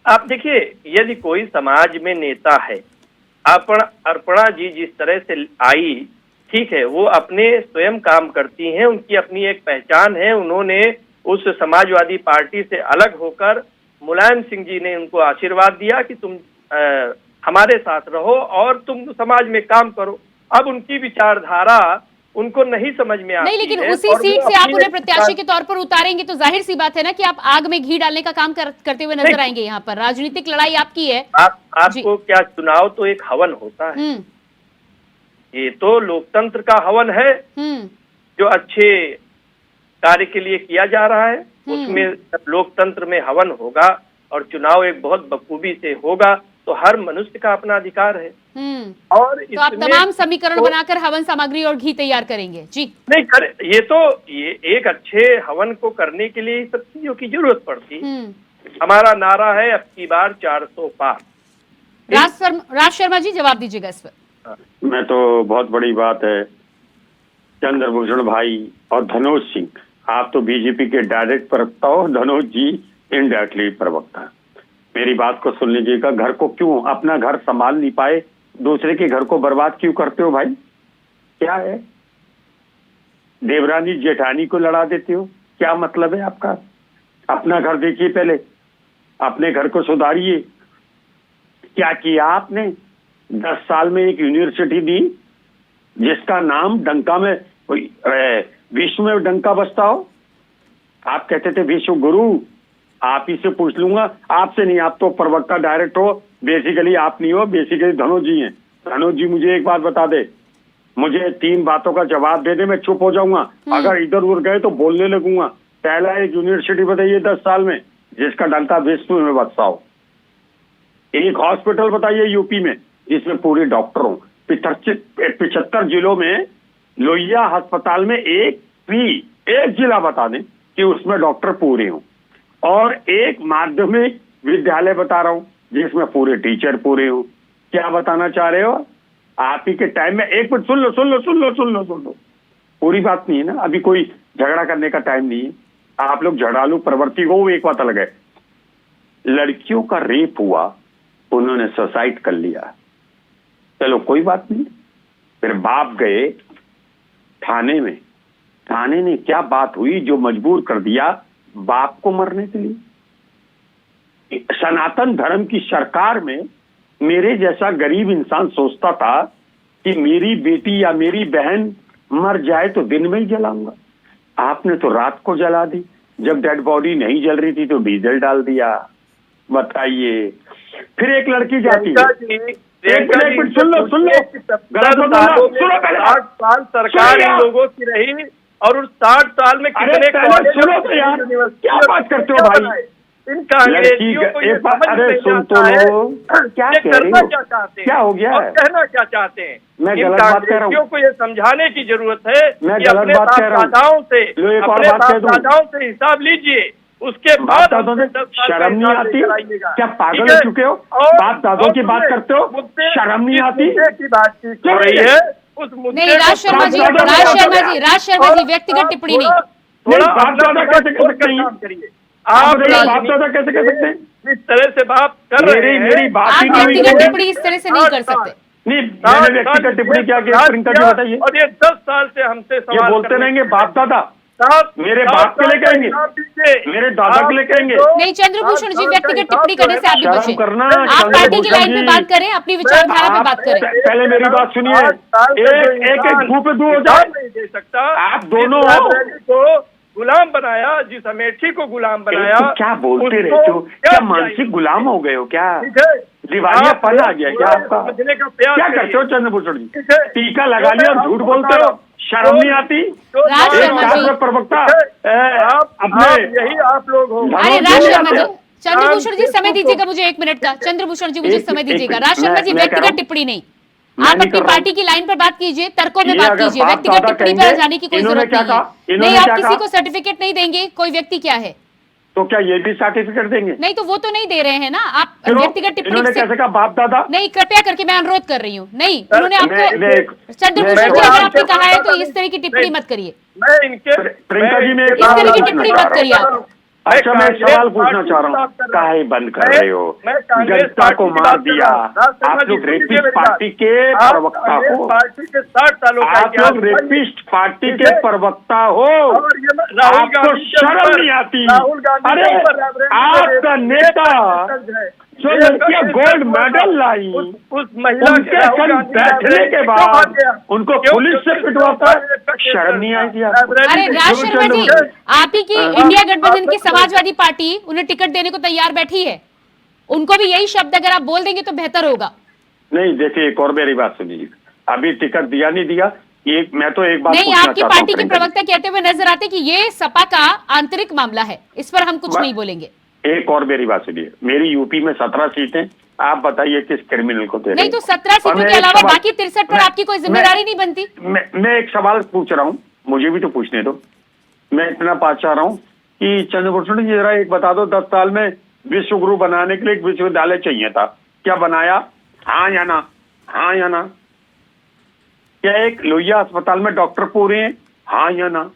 आप देखिए, यदि कोई समाज में नेता है, अर्पणा जी जिस तरह से आई, ठीक है, वो अपने स्वयं काम करती हैं, उनकी अपनी एक पहचान है। उन्होंने उस समाजवादी पार्टी से अलग होकर, मुलायम सिंह जी ने उनको आशीर्वाद दिया कि तुम हमारे साथ रहो और तुम समाज में काम करो। अब उनकी विचारधारा उनको नहीं समझ में आती नहीं, लेकिन है, उसी और सीट वो से आप अपनी उन्हें प्रत्याशी के तौर पर उतारेंगे तो जाहिर सी बात है ना कि आप आग में घी डालने का काम करते हुए नजर आएंगे। यहाँ पर राजनीतिक लड़ाई आपकी है। आपको क्या, चुनाव तो एक हवन होता है, ये तो लोकतंत्र का हवन है जो अच्छे कार्य के लिए किया जा रहा है। उसमें लोकतंत्र में हवन होगा और चुनाव एक बहुत बखूबी से होगा, तो हर मनुष्य का अपना अधिकार है। और तो आप तमाम समीकरण बनाकर हवन सामग्री और घी तैयार करेंगे जी? नहीं कर, ये एक अच्छे हवन को करने के लिए सब चीजों की जरूरत पड़ती है। हमारा नारा है अब की बार 400 पार। राज शर्मा जी जवाब दीजिएगा इस पर। मैं तो, बहुत बड़ी बात है चंद्रभूषण भाई और धनुष सिंह, आप तो बीजेपी के डायरेक्ट प्रवक्ता हो, धनुष जी इनडायरेक्टली प्रवक्ता। मेरी बात को सुन लीजिएगा। घर को क्यों, अपना घर संभाल नहीं पाए दूसरे के घर को बर्बाद क्यों करते हो भाई? क्या है, देवरानी जेठानी को लड़ा देते हो? क्या मतलब है आपका? अपना घर देखिए, पहले अपने घर को सुधारिए। क्या किया आपने? 10 साल में एक यूनिवर्सिटी दी जिसका नाम डंका में, विश्व में डंका बजता हो। आप कहते थे विश्व गुरु, आप ही से पूछ लूंगा, आपसे नहीं, आप तो प्रवक्ता डायरेक्ट हो, बेसिकली आप नहीं हो, बेसिकली धनुष जी हैं। धनुष जी मुझे एक बात बता दे, मुझे 3 बातों का जवाब दे दे, मैं चुप हो जाऊंगा। अगर इधर उधर गए तो बोलने लगूंगा। पहला, एक यूनिवर्सिटी बताइए 10 साल में जिसका डंका विश्व में बजता हो। एक हॉस्पिटल बताइए यूपी में जिसमें पूरे डॉक्टर हो। 75 जिलों में लोहिया अस्पताल में एक जिला बता दें कि उसमें डॉक्टर पूरे हों। और एक माध्यमिक विद्यालय बता रहा हूं जिसमें पूरे टीचर पूरे हो। क्या बताना चाह रहे हो? आप ही के टाइम में, एक मिनट सुन लो, पूरी बात नहीं है ना, अभी कोई झगड़ा करने का टाइम नहीं है। आप लोग झगड़ालू प्रवृत्ति को, एक बात अलग है। लड़कियों का रेप हुआ, उन्होंने सुसाइड कर लिया, चलो कोई बात नहीं। फिर बाप गए थाने में, थाने ने क्या बात हुई जो मजबूर कर दिया बाप को मरने के लिए? सनातन धर्म की सरकार में मेरे जैसा गरीब इंसान सोचता था कि मेरी बेटी या मेरी बहन मर जाए तो दिन में ही जलाऊंगा। आपने तो रात को जला दी, जब डेड बॉडी नहीं जल रही थी तो डीजल डाल दिया। बताइए। फिर एक लड़की जाती है, एक मिनट सुन लो, पहले 60 साल सरकार इन लोगों की रही और उस 60 साल में कितने पहले सुनो तो यार, क्या बात करते हो भाई? इनका अंग्रेजियों को ये समझ अरे नहीं सुन तो आता है, लो, क्या कह रही हो? क्या चाहते हैं, क्या हो गया और है? कहना क्या चाहते हैं? मैं इन गलत बात कह रहा हूँ? कांग्रेसियों को ये समझाने की जरूरत है मैं कि गलत अपने बात कह रहा हूँ? दादाओं से, लो एक और अपने बात कह दूं। दादाओं से हिसाब लीजिए, उसके बाप बाद दादों से 10 साल का शर्म नहीं हिसाब आती? लेकर आइएगा। क्या पागल ठीक हो है? चुके हो? और- बाप दादों की और बात करते हो? मुद्दे- शर्म नहीं जिस आती? मुद्दे की बातचीत हो रही है उस मुद्दे नहीं, को राज शर्मा जी, बाप दादा राज शर्मा जी व्यक्तिगत टिप्पणी नहीं। थोड़ा बाप अपना दादा दिमाग कैसे कर खोल सकते कर हैं? काम करिए। आप आप बताइए, बाप दादा कैसे कर सकते हैं? जिस तरह से बात कर रहे हैं, मेरी बात आप ही नहीं व्यक्तिगत हुई। टिप्पणी इस तरह से नहीं कर सकते। नहीं, मैंने व्यक्तिगत टिप्पणी क्या की? प्रियंका जी बताइए। और ये 10 साल से हमसे ये सवाल बोलते करने रहेंगे के बाप दादा, साथ- मेरे साथ बाप के लिए साथ कहेंगे, हिसाब दीजिए। मेरे दादा के लिए कहेंगे। नहीं, चंद्रभूषण जी, व्यक्तिगत टिप्पणी करने से आप भी शर्म बचें। करना, आप पार्टी की लाइन पे जी। बात करें, अपनी विचारधारा पे बात करें। पहले मेरी बात सुनिए, एक दो पे दो हो जाए। नहीं दे सकता। आप दोनों- जिस लाइब्रेरी को गुलाम बनाया, जिस अमेठी को गुलाम बनाया, तो क्या बोलते उसको रहते हो? क्या किया मानसिक गुलाम हो गए हो क्या? ठीक है, दिवालियापन आ गया क्या आपका? समझने का प्रयास क्या करिए। करते हो चंद्रभूषण जी? ठीक है। टीका लगा लिया और झूठ बोलते हो, शर्म नहीं आती? राज एक शर्मा जी, छात्र प्रवक्ता आप अपने यही आप लोग हो। अरे धर्म राज के शर्मा जी, लिए चंद्रभूषण जी समय दीजिएगा मुझे 1 मिनट का। चंद्रभूषण जी मुझे एक- समय एक दीजिएगा। मिनट, राज शर्मा जी मैं कह रहा व्यक्तिगत हूं। टिप्पणी नहीं, मैं आप नहीं अपनी कर रहा पार्टी की लाइन पर बात कीजिए, तर्कों में ये बात अगर कीजिए, बाप व्यक्तिगत दादा टिप्पणी कहेंगे, पर जाने की कोई इन्होंने जरूरत क्या नहीं है। कहा? इन्होंने नहीं, आप क्या किसी कहा? को सर्टिफिकेट नहीं देंगे, कोई व्यक्ति क्या है? तो क्या ये भी सर्टिफिकेट देंगे? नहीं, तो वो तो नहीं दे रहे हैं ना। आप क्यों? व्यक्तिगत टिप्पणी इन्होंने से कैसे कहा बाप दादा? नहीं, कृपया करके मैं अनुरोध कर रही हूँ। नहीं, उन्होंने आपको मैं- चंद्रभूषण जी, मैं- अगर आपने कहा है तो इस तरह की टिप्पणी मत करिए। मैं इनके प्रियंका जी, मैं इस तरह की टिप्पणी मत करिए आप। अच्छा, मैं एक सवाल पूछना चाह रहा हूँ, काहे बंद कर रहे हो? जनता को मार दिया, आप लोग रेपिस्ट पार्टी के प्रवक्ता हो, पार्टी के 60 सालों का आप लोग रेपिस्ट पार्टी के प्रवक्ता हो, राहुल आपको गांधी के शर्म ऊपर- नहीं आती? राहुल गांधी अरे के ऊपर लाइब्रेरी आपका में नेता जो लड़कियां गोल्ड मेडल लाई, उस महिला उनके राहुल संग गांधी बैठने लाइब्रेरी के में बाद क्यों भाग गया? उनको क्यों? पुलिस से पिटवाता है, शर्म नहीं आएगी आपको? अरे राज शर्मा जी, आप ही की इंडिया गठबंधन की समाजवादी पार्टी उन्हें टिकट देने को तैयार बैठी है। उनको भी यही शब्द अगर आप बोल देंगे तो बेहतर होगा। नहीं, देखिए एक और मेरी बात सुनिए, अभी टिकट दिया नहीं दिया, एक मैं तो एक बात नहीं, पूछना आपकी चाहता हूं पार्टी के प्रियंका जी। प्रवक्ता कहते हुए नजर आते कि ये सपा का आंतरिक मामला है, इस पर हम कुछ नहीं बोलेंगे। एक और मेरी बात सुनिए, मेरी यूपी में 17 सीटें, आप बताइए किस क्रिमिनल को दे रहे नहीं, हैं? तो 17 और सीटों मैं के एक अलावा सवाल- बाकी 63 पर मैं- आपकी कोई जिम्मेदारी नहीं बनती। मैं एक सवाल पूछ रहा हूँ, मुझे भी तो पूछने दो। मैं इतना बात चाह रहा हूँ कि चंद्रभूषण जी जरा एक बता दो, 10 साल में विश्व गुरु बनाने के लिए एक विश्वविद्यालय चाहिए था, क्या बनाया? हाँ या ना? हाँ या ना? क्या एक लोहिया अस्पताल में डॉक्टर पूरे हैं? हाँ या ना?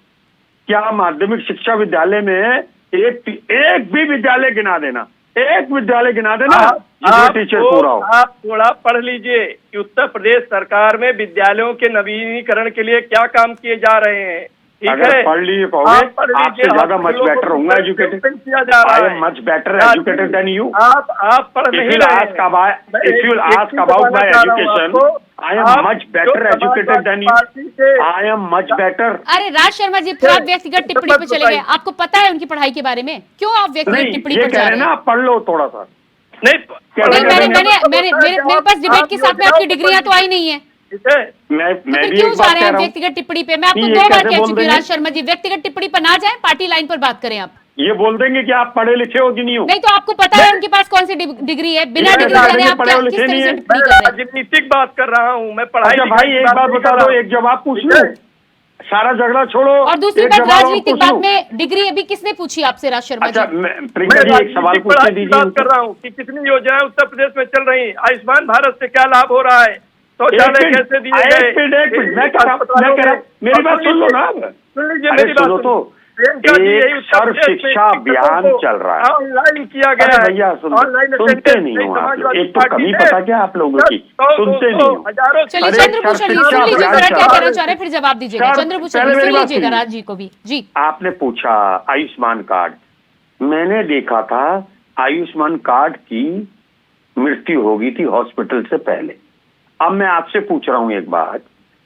क्या माध्यमिक शिक्षा विद्यालय में एक भी विद्यालय गिना देना, एक विद्यालय गिना देना जिसमें टीचर पूरा हो? आप थोड़ा पढ़ लीजिए कि उत्तर प्रदेश सरकार में विद्यालयों के नवीनीकरण के लिए क्या काम किए जा रहे हैं। ठीक अगर है, पढ़ लिए आप कहोगे, पढ़ लीजिए, आपसे ज्यादा मच हॉस्पिटलों बेटर को होऊंगा एजुकेटेड। किया जा रहा I है। am much better educated than you. आप पढ़ If नहीं you'll रहे ask about, मैं if you'll एक ask चीज about बताना my चाह रहा हूं education, आपको, I am आप much better जो educated than you. पार्टी के- I am much better. अरे राज शर्मा जी, फिर आप व्यक्तिगत टिप्पणी पे चले गए। आपको पता है उनकी पढ़ाई के बारे में, क्यों आप व्यक्तिगत नहीं, टिप्पणी ये पर कह जा रहे रहे हैं ना, हैं? आप पढ़ लो थोड़ा सा। नहीं, मेरे पास डिबेट के साथ में आपकी डिग्रियां तो आई नहीं है, ठीक है, मैं तो फिर भी क्यों एक जा बात रहे कह हैं रहा हूँ, व्यक्तिगत टिप्पणी पे? मैं आपको ये 2 बार कैसे कह बोल चुकी हूँ देंगे? राज शर्मा जी, व्यक्तिगत टिप्पणी पर ना जाए, पार्टी लाइन पर बात करें आप। ये बोल देंगे कि आप पढ़े लिखे हो कि नहीं हो? नहीं, तो आपको पता है उनके पास कौन सी डिग्री है? बिना ये डिग्री बता जाने देंगे आप पढ़े क्या और किस लिखे तरह नहीं से है। टिप्पणी मैं कर रहे हैं? राजनीतिक बात कर रहा हूँ, मैं पढ़ाई अच्छा लिखाई भाई, की एक बात बात नहीं बता कर दो, रहा हूं। एक जवाब पूछ ठीक लो, है? सारा झगड़ा छोड़ो। और दूसरी एक बात, जवाब और राजनीतिक पूछ बात लो। में डिग्री अभी किसने पूछी आपसे राज शर्मा अच्छा, जी? प्रियंका मैं जी एक सवाल राजनीतिक पूछने पढ़ाई की दीजिए बात कर रहा हूँ कि कितनी योजनाएं उत्तर प्रदेश में चल रही हैं, आयुष्मान भारत से क्या लाभ हो रहा है, शौचालय कैसे दिए गए? एक मिनट मैं कह रहा मेरी बात सुन लो ना। सुन लीजिए मेरी बात सुनो तो, प्रियंका जी, यही उत्तर सर्व प्रदेश में शिक्षा अभियान शिक्षकों को चल रहा है। ऑनलाइन किया गया अरे है। भैया ऑनलाइन सुनते अटेंडेंस नहीं हो आप लोग। समाजवादी एक तो पार्टी कमी ने पता क्या आप लोगों की, सुनते नहीं हो। हजारों चलिए अरे चंद्रभूषण जी शिक्षा सुन लीजिए अभियान जरा चल क्या रहा कहना है। चाह रहे हैं, फिर जवाब दीजिएगा। सर, चंद्रभूषण पहले जी मेरी सुन बात लीजिएगा सुनिए। राज जी को भी जी। आपने पूछा आयुष्मान कार्ड, मैंने देखा था आयुष्मान कार्ड की मृत्यु हो गई थी हॉस्पिटल से पहले। अब मैं आपसे पूछ रहा हूँ एक बात,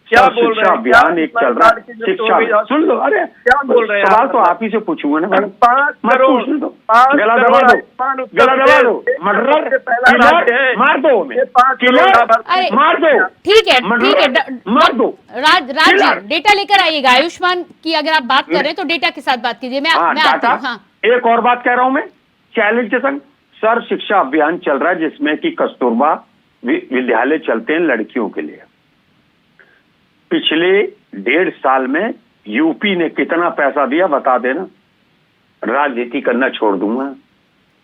क्या सर्व बोल रहे शिक्षा हैं? अभियान क्या एक चल रहा है, शिक्षा शिक्षा सुन लो। अरे क्या बोल रहे हैं सवाल आप? तो आप ही से पूछूंगा ना मैडम। 5 मत करोड़ पूछने दो, 5 गला करोड़ दबा दो, आयुष्मान उत्तर गला दबा दो, प्रदेश मर्डर देश का पहला राज्य है। मार दो हमें, ये 5 करोड़ किलर अरे, मार दो, ठीक है मार दो। राज किलर। जी डेटा लेकर आइएगा। आयुष्मान की अगर आप बात कर रहे हैं तो डेटा के साथ बात कीजिए। मैं आती डाटा। हूँ। हाँ एक और बात कह रहा हूं मैं चैलेंज के संग, सर्व शिक्षा अभियान चल रहा है जिसमें कि कस्तूरबा विद्यालय चलते हैं लड़कियों के लिए। पिछले 1.5 साल में यूपी ने कितना पैसा दिया बता देना, राजनीति करना छोड़ दूंगा।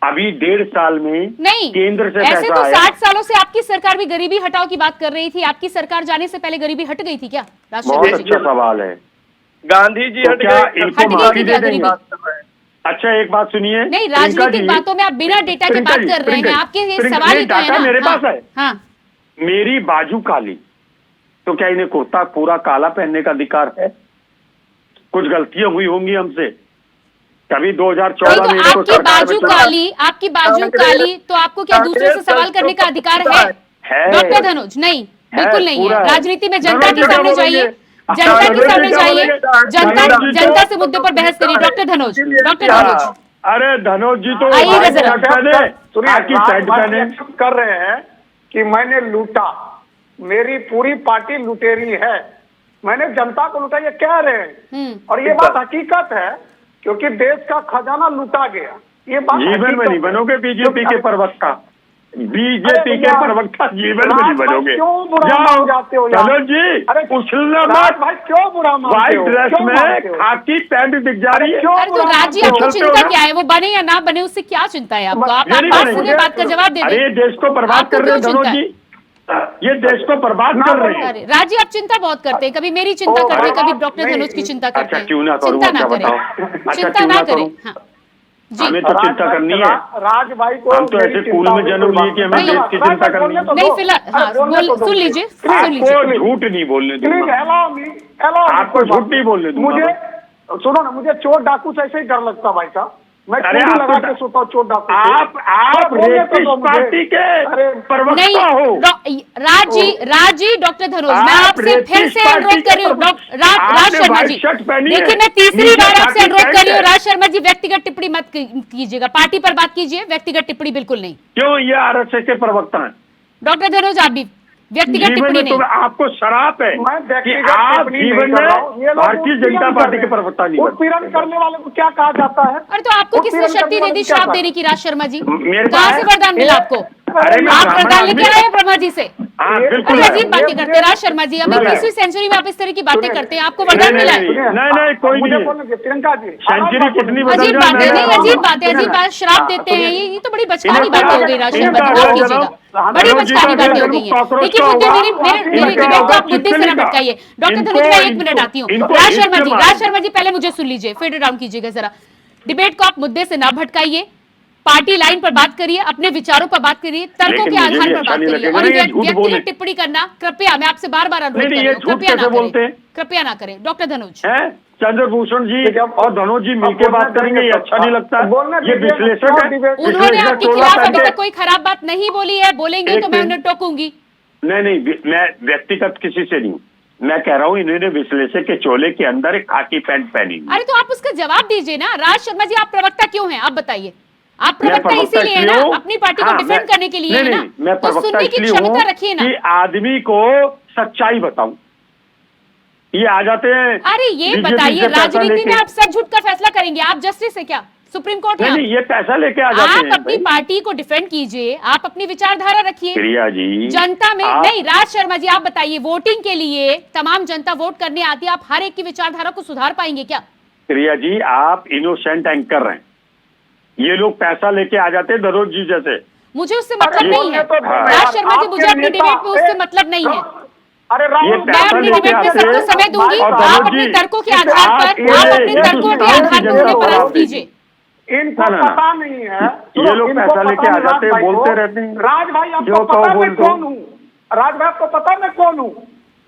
अभी 1.5 साल में नहीं, केंद्र से ऐसे पैसा तो आया। 60 सालों से आपकी सरकार भी गरीबी हटाओ की बात कर रही थी। आपकी सरकार जाने से पहले गरीबी हट गई थी क्या? राज बहुत शर्मा जी? अच्छा सवाल है। गांधी जी तो हट क्या गए, इनको हट गई माफी थी दे क्या देंगे? गरीबी? अच्छा एक बात सुनिए, नहीं, प्रियंका राजनीतिक जी, बातों में आप बिना डेटा के प्रियंका बात जी, कर रहे हैं। प्रियंका आपके ये प्रियंका, सवाल ही नहीं, तो है डाटा ना। मेरे हाँ, पास है। हाँ मेरी बाजू काली, तो क्या इन्हें कुर्ता पूरा काला पहनने का अधिकार है? कुछ गलतियां हुई होंगी हमसे, कभी 2014 नहीं में तो इनको आपकी सरकार बाजू में काली, आपकी बाजू काली, तो आपको क्या दूसरे से सवाल करने का अधिकार है? है। डॉक्टर धनुष नहीं, बिल्कुल नहीं पूरा है। है। राजनीति में जनता धनुष के जी क्या सामने बोलेंगे? जाइए, जनता के सामने जाइए, जनता से मुद्दे पर बहस करिए। डॉक्टर धनुष, डॉक्टर धनुष अरे धनोज जी तो आइएगा जरा। आपकी पैंट पहने एक्सेप्ट कर रहे हैं कि मैंने लूटा, मेरी पूरी पार्टी लुटेरी है, मैंने जनता को लूटा, ये कह रहे हैं। और ये बात हकीकत है क्योंकि देश का खजाना लूटा गया। ये बात जीवन में हकीकत नहीं है। बनोगे बीजेपी के प्रवक्ता, बीजेपी के प्रवक्ता जीवन में नहीं बनोगे। क्यों बुरा मान जाते हो यार? धनोज जी अरे उछलना राज मत, भाई क्यों बुरा मानते व्हाइट हो? ड्रेस क्यों मानते में हो? खाकी पैंट दिख जा रही है। क्यों अरे तो बुरा राज जी मानते हो? आपको उछलते हो चिंता ना? क्या है? वो बने या ना बने उससे क्या चिंता है आपको? आप ये नहीं बात बनेंगे। सुनिए, बात का जवाब दे अरे ये दें। देश को बर्बाद आपको कर रहे हैं क्यों धनोज चिंता जी, ये देश को बर्बाद कर रहे हैं। अरे राज जी आप चिंता बहुत करते हैं, कभी मेरी चिंता ओ, करते हैं, कभी आप डॉक्टर नहीं। धनुष की चिंता करते अच्छा हैं। क्यों ना करूं, चिंता ना अच्छा करें, बताओ, अच्छा चिंता क्यों ना ना करें। करूं? हाँ जी हमें तो चिंता करनी है। राज भाई को हम तो ऐसे मेरी कूल चिंता में हुई जन्म कोई लिए कि हमें बात देश की नहीं। चिंता राज भाई करनी है। बोलने तो नहीं दो। फिलहाल हाँ अरे बोलने तो दो सुन मुझे। लीजिए, सुन लीजिए। आपको झूठ नहीं बोलने प्लीज दूंगा, अलाउ मी, आपको झूठ नहीं बोलने दूंगा। मुझे सुनो ना, मुझे चोर डाकू से ऐसे ही डर लगता भाई साहब। मैं अरे कुंडी आपको लगा के सोता हूँ चोर डाकू से। आप अरे बोलने तो रेपिस्ट दो मुझे। पार्टी के अरे प्रवक्ता नहीं हो। राज जी डॉक्टर धनुष मैं आप आपसे फिर रेपिस्ट से अनुरोध पार्टी कर रही हूँ। के राज आपने शर्मा व्हाइट जी शर्ट पहनी है, देखिए, मैं तीसरी नीचे बार आपसे खाकी अनुरोध पैंट कर रही हूँ। है। राज शर्मा जी व्यक्तिगत टिप्पणी मत कीजिएगा, पार्टी पर बात कीजिए, व्यक्तिगत टिप्पणी बिल्कुल नहीं। क्यों ये आरएसएस के प्रवक्ता हैं? डॉक्टर धनुष आप भी व्यक्तिगत जीवन टिप्पणी में तो नहीं। आपको शराप है मैं कि व्यक्तिगत आप टिप्पणी नहीं जीवन कर रहा हूँ। ये में लोग भारतीय उत्पीड़न जनता कर पार्टी रहे के हैं। प्रवक्ता नहीं उत्पीड़न बनते। करने वाले को क्या कहा जाता है? अरे तो आपको किसने उत्पीड़न शक्ति करने दे दी वाले को क्या श्राप कहा? देने की? राज शर्मा जी मेरे कहाँ पास से वरदान मिला आपको? अरे मैं आप ब्राह्मण वरदान आदमी- लेकर आए हैं ब्रह्मा जी से? हाँ ये- बिल्कुल अरे है। अजीब बातें करते हैं राज शर्मा जी। अभी नहीं, 20वीं सेंचुरी में आप इस तरह की बातें सुनिए। करते हैं, आपको वरदान मिला है? नहीं, कोई मुझे नहीं है। बोलने दीजिए, प्रियंका जी। सेंचुरी कितनी बदल अजीब जाए, बात है, मैं- नहीं अजीब बात है, अजीब सुनिए बात, श्राप हाँ, देते हैं। सुनिए। ये तो बड़ी बचकानी इन्हें बातें कहा- हो गई राज इन्हें शर्मा जी, कहा माफ गया कीजिएगा, जनाब, बड़ी धनोज जी बचकानी का बातें हो जन्म गई हैं। कॉकरोच देखिए का मुद्दे हुआ। मेरे डिबेट को आप मुद्दे से न भटकाइए। डॉक्टर धनुष मैं 1 मिनट आती हूँ। राज शर्मा जी पहले मुझे सुन लीजिए, फिर डाउन कीजिएगा जरा। डिबेट को आप मुद्दे से ना भटकाइए, पार्टी लाइन पर बात करिए, अपने विचारों पर बात करिए, तर्कों के आधार पर बात करिए। और व्यक्तिगत टिप्पणी करना कृपया, मैं आपसे बार बार अनुरोध कर रही हूँ, कृपया ना करें, कृपया ना करें। डॉक्टर धनुष है चंद्रभूषण जी और धनोज जी मिलकर बात करेंगे, ये अच्छा नहीं लगता। ये विश्लेषक है, उन्होंने आपके खिलाफ अभी तक कोई खराब बात नहीं बोली है, बोलेंगे तो मैं उन्हें टोकूंगी। नहीं, मैं व्यक्तिगत किसी से नहीं, मैं कह रहा हूँ इन्होंने विश्लेषक के चोले के अंदर एक खाकी पैंट पहनी हुई। अरे तो आप उसका जवाब दीजिए ना। राज शर्मा जी आप प्रवक्ता क्यों हैं? आप बताइए। आप मैं प्रवक्ता इसीलिए है ना, इसलिए हूं- अपनी पार्टी को हाँ, डिफेंड मैं- करने के लिए है नहीं, ना, नहीं, मैं तो प्रवक्ता सुनने की इसलिए क्षमता हूं रखिए ना। कि आदमी को सच्चाई बताऊं। ये आ जाते हैं अरे ये बीजेपी बताइए, से पैसा राजनीति में लेके। आप सच झूठ का फैसला करेंगे? आप जस्टिस है क्या? सुप्रीम कोर्ट है? नहीं, ये पैसा लेके आ जाते आप हैं अपनी भाई। पार्टी को डिफेंड कीजिए, आप अपनी विचारधारा रखिए। प्रिया जी जनता में आप- नहीं, राज शर्मा जी आप बताइए, वोटिंग के लिए तमाम जनता वोट करने आती है, आप हर एक की विचारधारा को सुधार पाएंगे क्या? प्रिया जी आप इनोसेंट एंकर हैं, ये लोग पैसा लेके आ जाते हैं धनोज जी जैसे। मुझे उससे मतलब नहीं है। तो दो राज शर्मा जी, मुझे अपनी डिबेट में उससे मतलब नहीं है। अरे ये मैं अपनी डिबेट में सबको समय दूंगी, और आप धनुष अपने जी, तर्कों के आधार पर, आप अपने तर्कों के आधार पर मुझे परास्त कीजिए। इनको ना, ना, पता नहीं है। ये लोग इनको पैसा पता लेके आ नहीं, जाते हैं, राज भाई बोलते को। रहते हैं। राज भाई आपको जो पता कहो है मैं बोल दो। कौन हूँ? राज भाई आपको पता है मैं कौन हूँ?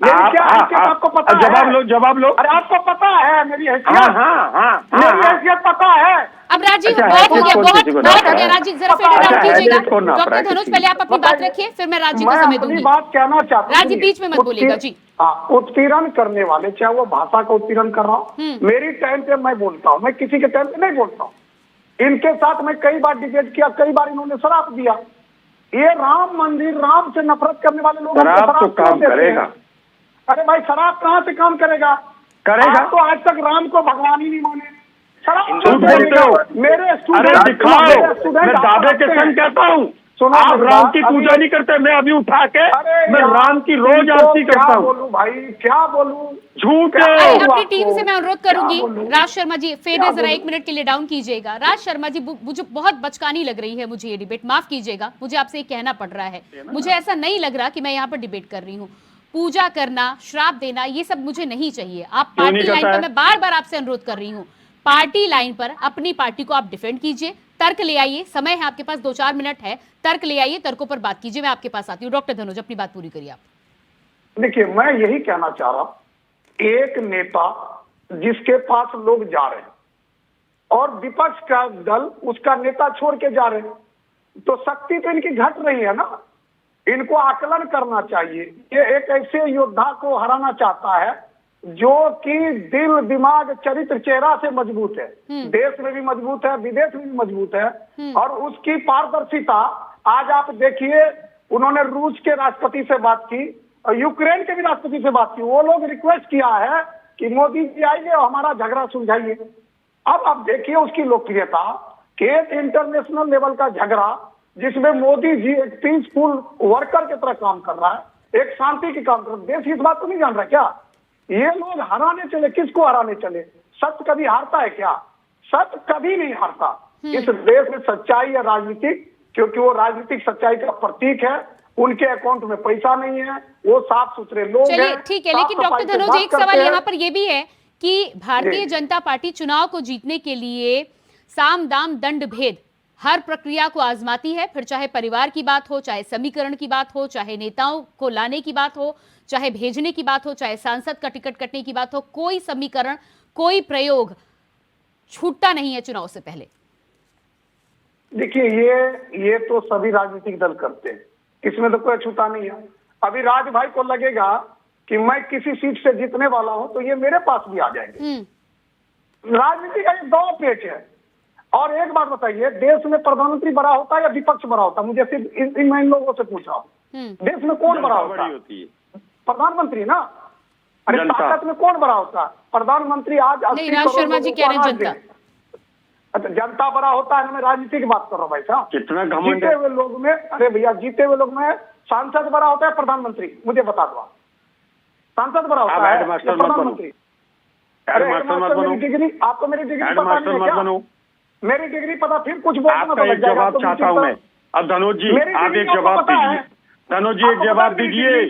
मेरी आप क्या हैसियत आपको पता है? जवाब लो। अरे आपको पता है मेरी हाँ हैसियत? हाँ मेरी हैसियत पता है? अब राजीव अच्छा, बहुत हो हैसियत गया, कौन बहुत किसी को बहुत ना हो गया पड़ा है? राजीव, जरा अच्छा, फेड आउट कीजिएगा। हैसियत कौन ना पड़ा डॉक्टर है धनुष किसी पहले को? आप अपनी बात रखिए, फिर मैं राजीव को मैं समय अपनी दूंगी। बात कहना चाहता हूँ। राजीव बीच में मत बोलिएगा जी। हाँ, उत्पीड़न करने वाले, चाहे वो भाषा का उत्पीड़न कर रहा हूँ, मेरी टाइम पे मैं बोलता हूँ, मैं किसी के टाइम पे नहीं बोलता हूँ। इनके साथ मैं कई बार डिबेट किया, कई बार इन्होंने शराब दिया। ये राम मंदिर, राम से नफरत करने वाले लोग शराब तो काम करेगा। अरे भाई शराब कहाँ से काम करेगा? आप तो आज तक राम को भगवान ही नहीं माने। शराब झूठ बोलते हो। मेरे अरे स्टूडेंट, दिखाओ, मैं दावे के संग कहता हूँ। सुनो, आप मेरी राम बात, की अभी- पूजा नहीं करते, मैं अभी उठा के अरे मैं यार, राम की रोज इनको आरती करता क्या हूँ। बोलूं भाई, क्या बोलूं? झूठ क्या है। अरे, बोलूं अपनी आपको? टीम से मैं अनुरोध करूंगी, क्या बोलूं? राज शर्मा जी फेडे क्या जरा बोलूं? 1 मिनट के लिए डाउन कीजिएगा। राज शर्मा जी, मुझे बहुत बचकानी लग रही है मुझे ये डिबेट, माफ कीजिएगा, मुझे आपसे ये कहना पड़ रहा है। मुझे ऐसा नहीं लग रहा कि मैं यहाँ पर डिबेट कर रही हूँ। पूजा करना, श्राप देना, ये सब मुझे नहीं चाहिए। आप क्यों नहीं पार्टी लाइन करता पर, है? मैं बार बार आपसे अनुरोध कर रही हूँ, पार्टी लाइन पर अपनी पार्टी को आप डिफेंड कीजिए, तर्क ले आइए, समय है आपके पास, 2-4 मिनट है, तर्क ले आइए, तर्कों पर बात कीजिए। मैं आपके पास आती हूँ। डॉक्टर धनुष, अपनी बात पूरी करिए आप। देखिए, मैं यही कहना चाह रहा हूं, एक नेता जिसके पास लोग जा रहे हैं और विपक्ष का दल उसका नेता छोड़ के जा रहे हैं, तो शक्ति तो इनकी घट रही है ना। इनको आकलन करना चाहिए। ये एक ऐसे योद्धा को हराना चाहता है जो कि दिल, दिमाग, चरित्र, चेहरा से मजबूत है, देश में भी मजबूत है, विदेश में भी मजबूत है, और उसकी पारदर्शिता आज आप देखिए, उन्होंने रूस के राष्ट्रपति से बात की और यूक्रेन के भी राष्ट्रपति से बात की। वो लोग रिक्वेस्ट किया है कि मोदी जी आइए और हमारा झगड़ा सुलझाइए। अब आप देखिए उसकी लोकप्रियता के इंटरनेशनल लेवल का झगड़ा, जिसमें मोदी जी एक पीसफुल वर्कर की तरह काम कर रहा है, एक शांति की काम कर रहा है। देश इस बात को नहीं जान रहा क्या? ये लोग हराने चले, किसको हराने चले? सत्य कभी हारता है क्या? सत्य कभी नहीं हारता। इस देश में सच्चाई है राजनीतिक, क्योंकि वो राजनीतिक सच्चाई का प्रतीक है। उनके अकाउंट में पैसा नहीं है, वो साफ सुथरे लोग हैं। चलिए ठीक है, लेकिन साफ डॉक्टर सफाई से धनोज, बात एक सवाल करते हैं। यहाँ पर ये भी है कि भारतीय जी। जनता पार्टी चुनाव को जीतने के लिए साम दाम दंड भेद हर प्रक्रिया को आजमाती है, फिर चाहे परिवार की बात हो, चाहे समीकरण की बात हो, चाहे नेताओं को लाने की बात हो, चाहे भेजने की बात हो, चाहे सांसद का टिकट कटने की बात हो, कोई समीकरण, कोई प्रयोग छूटता नहीं है चुनाव से पहले। देखिए, ये तो सभी राजनीतिक दल करते हैं, इसमें तो कोई छूटा नहीं है। अभी राज भाई को लगेगा कि मैं किसी सीट से जीतने वाला हूं तो ये मेरे पास भी आ जाएंगे। राजनीति का ये दो पेच है। और एक बात बताइए, देश में प्रधानमंत्री बड़ा होता है या विपक्ष बड़ा होता है? मुझे सिर्फ मैं इन लोगों से पूछ रहा हूँ, देश में कौन बड़ा होता है? प्रधानमंत्री ना। अरे ताकत में कौन बड़ा होता है? प्रधानमंत्री आज नहीं, राज शर्मा जी कह रहे हैं जनता। अच्छा, जनता बड़ा होता है। मैं राजनीति की बात कर रहा हूँ भाई साहब। कितना घमंड जीते हुए लोग में, अरे भैया, जीते हुए लोग में सांसद बड़ा होता है प्रधानमंत्री? मुझे बता दो, सांसद बड़ा होता है प्रधानमंत्री? अरे हेडमास्टर, मेरी डिग्री आपको, मेरी डिग्री पता नहीं है क्या? मेरी डिग्री पता, फिर कुछ आपका एक जवाब चाहता हूं मैं। अब धनोज जी, आप एक जवाब दीजिए। धनोज जी, एक जवाब दीजिए।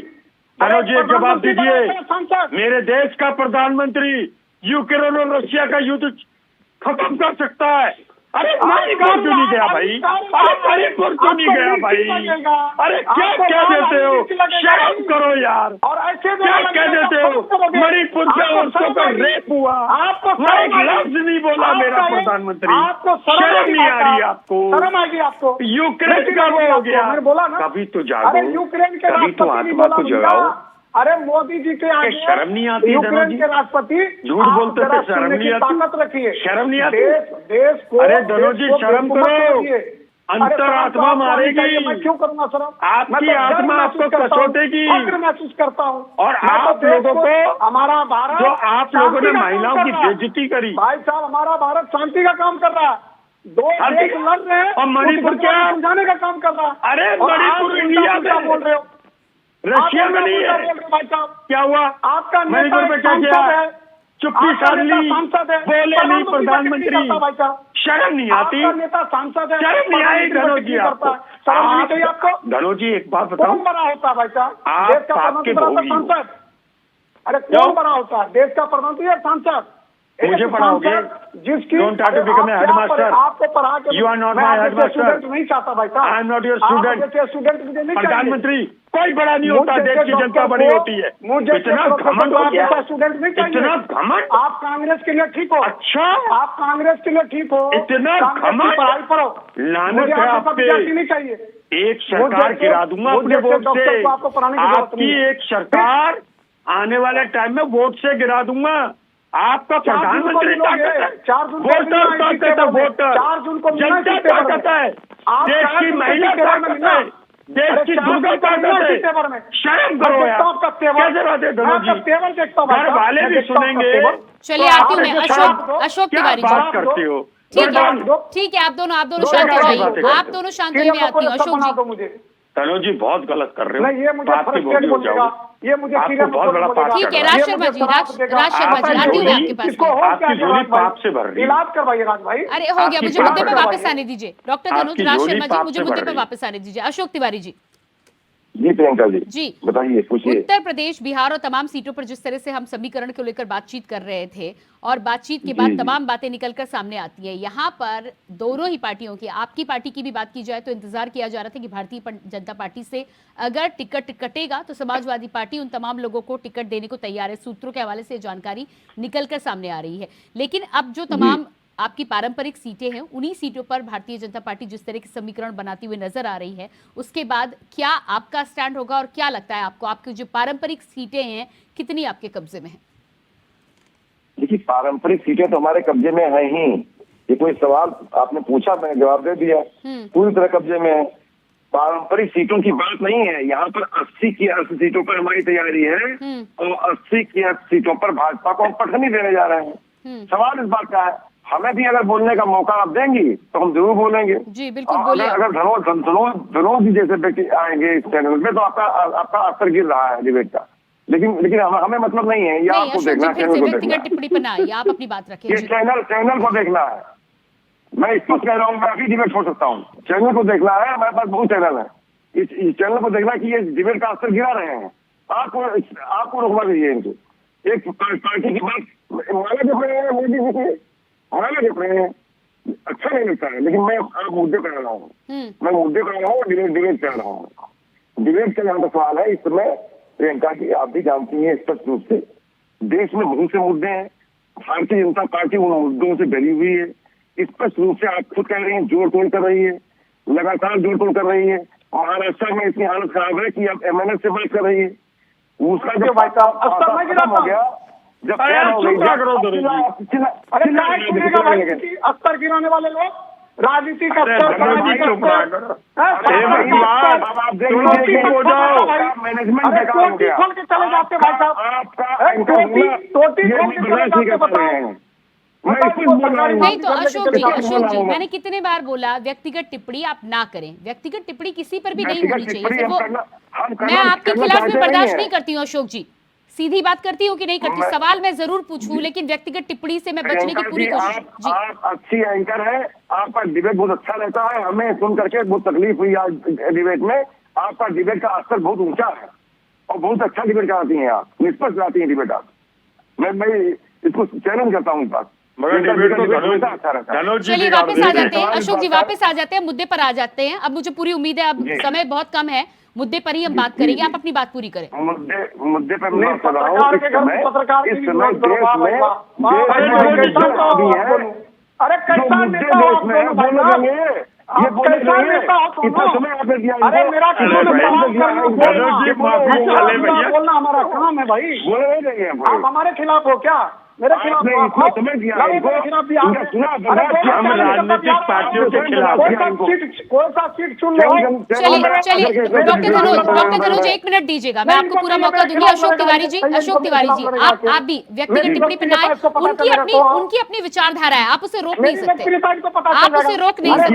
धनोज जी, एक जवाब दीजिए। मेरे देश का प्रधानमंत्री यूक्रेन और रशिया का युद्ध खत्म कर सकता है। अरे मणिपुर क्यों नहीं गया भाई? अरे मणिपुर क्यों नहीं गया भाई? अरे क्या कह देते हो? शर्म करो यार। और ऐसे क्या कह देते हो? मणिपुर से औरतों का रेप हुआ, मैं एक लफ्ज नहीं बोला मेरा प्रधानमंत्री। आपको शर्म नहीं आ रही आपको? शर्म आएगी आपको? यूक्रेन का वो हो गया। मैंने बोला ना, कभी तो जागो, अरे यूक्रेन के कभी तो राष्ट्रपति आत्मा को जगाओ। अरे मोदी जी के आगे शर्म नहीं आती? यूक्रेन के राष्ट्रपति झूठ बोलते थे, शर्म नहीं आती? ताकत रखिए, शर्म नहीं आती? देश को, अरे धनोज जी, शर्म करो। अंतरात्मा मारेगी। मैं क्यों करूंगा शर्म? आपकी आत्मा आपको कसोटेगी। फक्र महसूस करता हूँ। और आप लोगों को, हमारा भारत, जो आप लोगों ने शांति का महिलाओं काम की कर रहा है। बेइज्जती करी। भाई साहब, हमारा भारत शांति का काम कर रहा है। दो देश लड़ रहे हैं और मणिपुर क्या समझाने का काम कर रहा है। अरे और आप मणिपुर इंडिया में बोल रहे हो, रशिया में नहीं है। भाई साहब, क्या हुआ? आपका मणिपुर में क्या सांसद किया? है, चुप्पी आपका साध नेता ली, सांसद है, बोले नहीं प्रधानमंत्री, करता भाई साहब। शर्म नहीं आती, आपका नेता सांसद है, शर्म नहीं आई धनोज जी आपको? शर्म नहीं चाहिए आपको? धनोज जी एक बात कौन बताओ, बड़ा होता है भाई साहब? आप देश का आपके प्रधानमंत्री बड़ा भोगी हो। सांसद? अरे क्यों? कौन बड़ा होता है? देश का प्रधानमंत्री है सांसद? मुझे एक पढ़ाओगे? सांसद जिसकी Don't try to become a आप headmaster. क्या आपको पढ़ा के You are not मैं my आपके headmaster. स्टूडेंट नहीं चाहता भाई साहब। I am not your आप student. जैसे स्टूडेंट मुझे नहीं चाहिए। प्रधानमंत्री कोई बड़ा नहीं होता, मुझे देश की जनता डॉक्टर बड़ी को- होती है। मुझे इतना प्रोफेसर घमंड को हो आप गया, जैसा स्टूडेंट नहीं चाहिए। इतना घमंड। आप कांग्रेस के लिए ठीक हो। अच्छा, आप कांग्रेस के लिए ठीक हो, इतना कांग्रेस की घमंड। पढ़ाई पढ़ो। लानत मुझे है आप आप पे। विद्यार्थी नहीं चाहिए। एक सरकार मुझे गिरा दूंगा मुझे अपने वोट डॉक्टर से। को आपको पढ़ाने की जरूरत आपकी नहीं है। एक सरकार आने वाले टाइम में वोट से गिरा दूंगा। आपका 4 जून को प्रधानमंत्री मिलोगे, ताकत है, 4 जून को वोटर मिलना है इसी ताकत है, पेपर में। वोटर 4 जून को मिलना है जनता इसी पेपर में। ताकत है, आप देश 4 की जून महिला इसी पेपर में ताकत मिलना। है, देश अरे की 4 दुर्गा जून को मिलना ताकत इसी पेपर में। है। शर्म मैं करो देखता यार, हूं आपका तेवर। कैसे बातें मैं धनोज आपका जी? तेवर देखता हूं भाई घर साहब। वाले मैं भी देखता हूं आपका सुनेंगे। तेवर। चलिए आप आती हूँ मैं, जैसे अशोक आप अशोक क्या तिवारी बात जी। करते हो? ठीक दो- है, ठीक है, आप दोनों दो शांत हो जगह जाइए, बातें आप दोनों शांत होइए, मैं आती हूँ। अशोक बना जी, दो मुझे। धनोज जी बहुत गलत कर रहे हो, नहीं, ये मुझे बात की फ्रस्ट्रेट बोली हो बोलेगा, जाओगे। ये मुझे आपको सीरियस बहुत बड़ा बोलेगा। पाप ठीक है, कर रहा है। राज ये शर्मा मुझे जी, शराब देगा। राज शर्मा जी, आपकी आती हूँ मैं झोली- आपके पास इसको में। हो आपकी क्या झोली राज भाई? पाप से भर रही है। इलाज करवाइए राज भाई। अरे हो गया, आपकी मुझे मुद्दे पे पाप वापस करवाइए। आने दीजिए। डॉक्टर धनुष, आपकी राज झोली शर्मा जी, पाप मुझे से मुद्दे भर पे रही है। वापस आने दीजिए। अशोक तिवारी जी, जी प्रियंका जी जी, बताइए, पूछिए। उत्तर प्रदेश, बिहार और तमाम सीटों पर जिस तरह से हम समीकरण को लेकर बातचीत कर रहे थे और बातचीत के बाद जी, जी। तमाम बातें निकलकर सामने आती है, यहाँ पर दोनों ही पार्टियों की, आपकी पार्टी की भी बात की जाए तो इंतजार किया जा रहा था कि भारतीय जनता पार्टी से अगर टिकट कटेगा तो समाजवादी पार्टी उन तमाम लोगों को टिकट देने को तैयार है। सूत्रों के हवाले से जानकारी निकलकर सामने आ रही है। लेकिन अब जो तमाम आपकी पारंपरिक सीटें हैं, उन्हीं सीटों पर भारतीय जनता पार्टी जिस तरह के समीकरण बनाती हुई नजर आ रही है, उसके बाद क्या आपका स्टैंड होगा और क्या लगता है आपको, आपकी जो पारंपरिक सीटें हैं कितनी आपके कब्जे में हैं? देखिए, पारंपरिक सीटें तो हमारे कब्जे में है ही। ये कोई सवाल आपने पूछा, मैंने जवाब दे दिया। पूरी तरह कब्जे में है। पारंपरिक सीटों की बात नहीं है। यहाँ पर 80 की 80 सीटों पर हमारी तैयारी है और 80 की 80 सीटों पर भाजपा को हम पटखनी देने जा रहे हैं। सवाल इस बात का है, हमें भी अगर बोलने का मौका आप देंगी तो हम जरूर बोलेंगे। जी बिल्कुल, और बोलिए। अगर धनोज जी जैसे व्यक्ति आएंगे इस चैनल में तो आपका असर गिर रहा है डिबेट का। लेकिन हमें मतलब नहीं है, ये नहीं, आपको अशोक देखना जी है, फिर चैनल से को व्यक्तिगत देखना है। टिप्पणी पर ना आइए, आप अपनी बात रखें। ये जी। चैनल को देखना है। मैं स्पष्ट कह रहा हूँ, मैं अभी डिबेट छोड़ सकता हूँ। चैनल को देखना है, हमारे पास बहुत चैनल है। इस चैनल को देखना कि ये डिबेट का असर गिरा रहे हैं। आपको रोकना चाहिए इनको। एक पार्टी की बात माला जप रहे हैं मोदी जी की, माला जप रहे हैं, अच्छा नहीं लगता है। लेकिन मैं आप मुद्दे पर आ रहा हूँ, मैं मुद्दे पर आ रहा हूँ, डिबेट कर रहा हूँ। डिबेट का जहाँ तक सवाल है, इस समय प्रियंका जी आप भी जानती हैं स्पष्ट रूप से देश में बहुत से मुद्दे हैं। भारतीय जनता पार्टी उन मुद्दों से डरी हुई है। स्पष्ट रूप से आप खुद कह रही हैं, जोड़ तोड़ कर रही है, लगातार जोड़ तोड़ कर रही है। महाराष्ट्र में इतनी हालत खराब है कि अब एमएनएस से बात कर रही है। उसका जब भाई साहब, अस्तर में गिरा हो गया, जब अरे तैयार हो गई, चुप रहा करो दोनों जी। अरे क्या सुनेगा भाई किसी अस्तर गिराने वाले लोग? राजनीति का अरे अस्तर, धनोज जी सामाजिक चुप रहा अस्तर, करो। हाँ, अरे सामाजिक भगवान, अस्तर। अब आप देख दोनों लीजिए चुप हो कि जाओ। आपका मैनेजमेंट अरे बेकार हो टोटी गया। खोल के चले जाते भाई साहब। आपका टोटी खोल के चले जाते, बताओ। मैं इस पर बोल रहा हूँ। नहीं तो अशोक जी, बताओ, अशोक जी, बोला मैंने कितने बार बोला व्यक्तिगत टिप्पणी आप ना करें। व्यक्तिगत टिप्पणी किसी पर भी नहीं व्यक्तिगत होनी चाहिए। टिप्पणी फिर हम वो करना- मैं आपके करना खिलाफ में चाहते बर्दाश्त हैं। नहीं करती हूँ अशोक जी। सीधी बात करती हूँ कि नहीं करती, सवाल मैं जरूर पूछूं, लेकिन व्यक्तिगत टिप्पणी से मैं बचने की पूरी कोशिश। जी, आप अच्छी एंकर है, आपका डिबेट बहुत अच्छा रहता है। हमें सुन करके बहुत तकलीफ हुई आज डिबेट में। आपका डिबेट का स्तर बहुत ऊंचा है और बहुत अच्छा डिबेट कराती हैं आप, निष्पक्ष कराती हैं डिबेट आप। मैं इसको चैलेंज करता हूँ इस बात। मगर डिबेट तो अच्छा रहता है। धनोज जी चलिए बिगाड़ वापस आ देंगे। जाते हैं सवाल अशोक जी, इस बात वापस आ जाते हैं, मुद्दे पर आ जाते हैं। अब मुझे पूरी उम्मीद है, अब जी। समय बहुत कम है, मुद्दे पर ही हम बात करेंगे। आप अपनी बात पूरी करें। मुद्दे पर नहीं, मैं बता रहा हूँ, पत्रकार इस के घर में समय पत्रकार इस की समय जरूरत करो, देश वाह भाई में वाह, वाह देश भाई में वाह, जो कैसा मुद्दे हो अभी आप हैं, दोनों? अरे जो कैसा मुद्दे नेता हो देश आप में दोनों भाई बोलने साहब? देंगे, आप ये बोलने कैसा देंगे। नेता हो कितना दोनों? समय आपने दिया अरे इनको? मेरा अरे किसी ने भाई, सवाल करना, बोलना। धनोज जी माफी बोलो, वाले भैया। बोलना हमारा काम है भाई। बोलने नहीं देंगे हम आप हमारे खिलाफ हो क्या? मेरे खिलाफ आपने हो इतना आप? समय दिया लड़ो इनको, मेरे खिलाफ भी इनका आप। चुनाव अरे बर्बाद कोई किया। सा हम सीट राजनीतिक आप पार्टियों के कोई खिलाफ सा हैं। कोई सा सीट चुन लो। चलिए डॉक्टर धनोज एक मिनट दीजिएगा, मैं आपको पूरा मौका दूंगी। अशोक तिवारी जी, आप भी व्यक्तिगत टिप्पणी पर ना आए। उनकी अपनी विचारधारा है, आप उसे रोक नहीं सकते, आप उसे रोक नहीं सकते।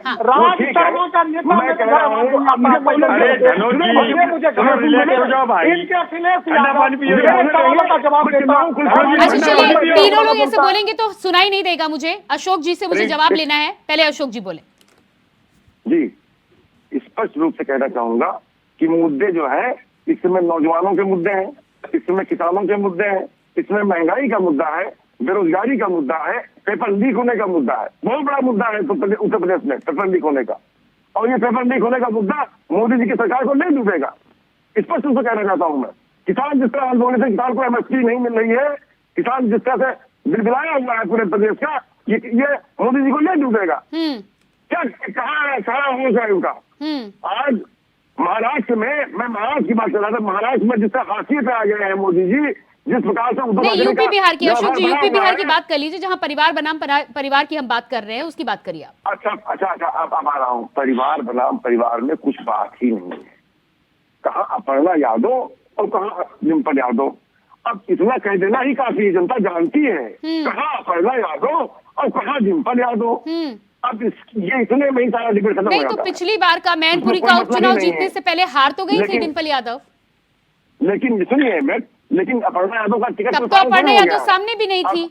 हाँ। राज शर्मा का नेता मैं कह रहा हूँ, अरे धनोज जी, मुझे थोड़ा रिलैक्स हो जाओ भाई। इनके अखिलेश ठंडा पानी पियो। मेरे सवालों का जवाब देता हूँ। अच्छा चलिए, तीनों लोग ऐसे बोलेंगे तो सुनाई नहीं देगा मुझे। अशोक जी से मुझे जवाब लेना है, पहले अशोक जी बोले। जी, स्पष्ट रूप से कहना चाहूंगा कि मुद्दे जो है, इसमें नौजवानों के मुद्दे हैं, इसमें किसानों के मुद्दे हैं, इसमें महंगाई का मुद्दा है, बेरोजगारी का मुद्दा है, पेपर लीक होने का मुद्दा है। बहुत बड़ा मुद्दा है उत्तर प्रदेश में पेपर लीक होने का, और ये पेपर लीक होने का मुद्दा मोदी जी की सरकार को नहीं डूबेगा। स्पष्ट रूप से कहना चाहता हूं मैं। किसान जिस तरह आंदोलन से किसान को एमएसपी नहीं मिल रही है, किसान जिस तरह से बिलबिलाया हुआ है पूरे प्रदेश का, ये मोदी जी को नहीं डूबेगा। क्या कहाँ हो जाए उनका। आज महाराष्ट्र में, मैं महाराष्ट्र की बात कर रहा था, महाराष्ट्र में जिस तरह हाशिए पे आ गए हैं मोदी जी, जिस प्रकार से नहीं, यूपी बिहार की अशोक जी, यूपी बिहार की बात कर लीजिए, जहां परिवार बनाम परिवार की हम बात कर रहे हैं, उसकी बात करिए आप। अच्छा, अब आ रहा हूँ। परिवार बनाम परिवार में कुछ बात ही नहीं है। कहाँ अपर्णा यादव और कहाँ डिम्पल यादव। अब इतना कह देना ही काफी, जनता जानती है कहाँ अपर्णा यादव और कहाँ डिम्पल यादव। अब ये इतने में ही सारा डिबेट खत्म हो नहीं, तो पिछली बार का मैनपुरी का उपचुनाव जीतने से पहले हार तो गई थी डिम्पल यादव। लेकिन सुनिए, लेकिन अपर्णा यादव का टिकट तब तो अपर्णा यादव सामने भी नहीं थी।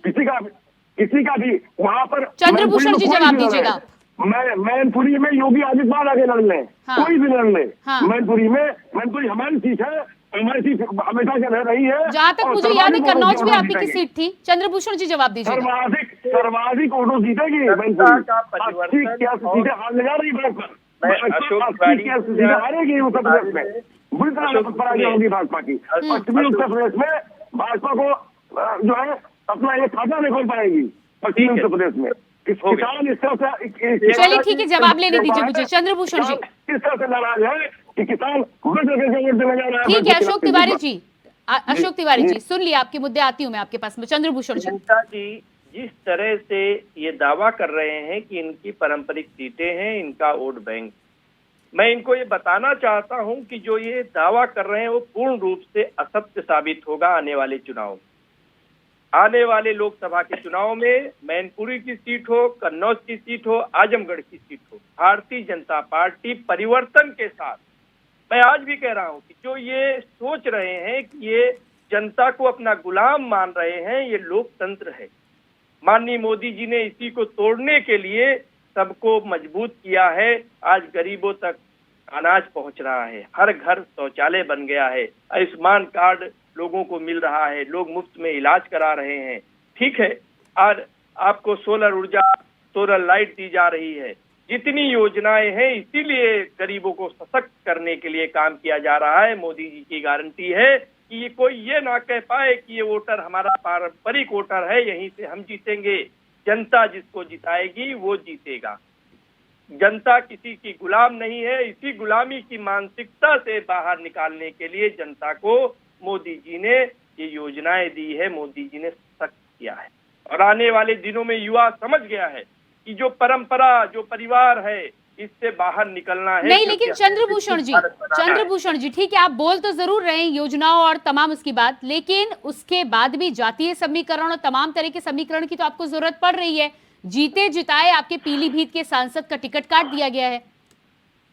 किसी का भी वहाँ पर। चंद्रभूषण जी जवाब दीजिएगा। मैनपुरी में योगी आदित्यनाथ आगे लड़ ले, कोई भी लड़ ले। मैनपुरी हमारी सीट है, हमारी सीट हमेशा से रह रही है। जहाँ तक मुझे याद है कन्नौज भी आपकी सीट थी। चंद्रभूषण जी जवाब दीजिए। सर्वाधिक वोटों जीतेगी मैनपुरी, 80-81 सीटें हारने जा रही भाजपा, 80-81 सीटें हारेगी उत्तर प्रदेश में। बुरी तरह पराजय होगी भाजपा की। पश्चिमी उत्तर प्रदेश में भाजपा को जो है अपना ये खाता नहीं खोल पाएगी पश्चिमी उत्तर प्रदेश में। किसान इस तरह से, चलिए ठीक है, जवाब लेने दीजिए मुझे। चंद्रभूषण जी इस तरह से नाराज है कि किसान वोट देने जा रहा है। ठीक है अशोक तिवारी जी, अशोक तिवारी जी सुन लिया आपके मुद्दे, आती हूँ मैं आपके पास में। चंद्रभूषण जी, जिस तरह से ये दावा कर रहे हैं कि इनकी पारंपरिक सीटें हैं, इनका वोट बैंक, मैं इनको ये बताना चाहता हूं कि जो ये दावा कर रहे हैं वो पूर्ण रूप से असत्य साबित होगा आने वाले चुनाव। आने वाले लोकसभा के चुनाव में मैनपुरी की सीट हो, कन्नौज की सीट हो, आजमगढ़ की सीट हो, भारतीय जनता पार्टी परिवर्तन के साथ, मैं आज भी कह रहा हूं कि जो ये सोच रहे हैं कि ये जनता को अपना गुलाम मान रहे हैं, ये लोकतंत्र है। माननीय मोदी जी ने इसी को तोड़ने के लिए सबको मजबूत किया है। आज गरीबों तक अनाज पहुंच रहा है, हर घर शौचालय बन गया है, आयुष्मान कार्ड लोगों को मिल रहा है, लोग मुफ्त में इलाज करा रहे हैं। ठीक है, और आपको सोलर ऊर्जा, सोलर लाइट दी जा रही है। जितनी योजनाएं हैं, इसीलिए गरीबों को सशक्त करने के लिए काम किया जा रहा है। मोदी जी की गारंटी है कि कोई ये ना कह पाए कि ये वोटर हमारा पारंपरिक वोटर है, यहीं से हम जीतेंगे। जनता जिसको जिताएगी वो जीतेगा। जनता किसी की गुलाम नहीं है। इसी गुलामी की मानसिकता से बाहर निकालने के लिए जनता को मोदी जी ने ये योजनाएं दी है, मोदी जी ने सख्त किया है। और आने वाले दिनों में युवा समझ गया है कि जो परंपरा, जो परिवार है, इससे बाहर निकलना है। नहीं, लेकिन चंद्रभूषण जी ठीक है, आप बोल तो जरूर रहे हैं योजनाओं और तमाम उसकी बात, लेकिन उसके बाद भी जातीय समीकरण और तमाम तरह के समीकरण की तो आपको जरूरत पड़ रही है। जीते जिताए आपके पीलीभीत के सांसद का टिकट काट दिया गया है।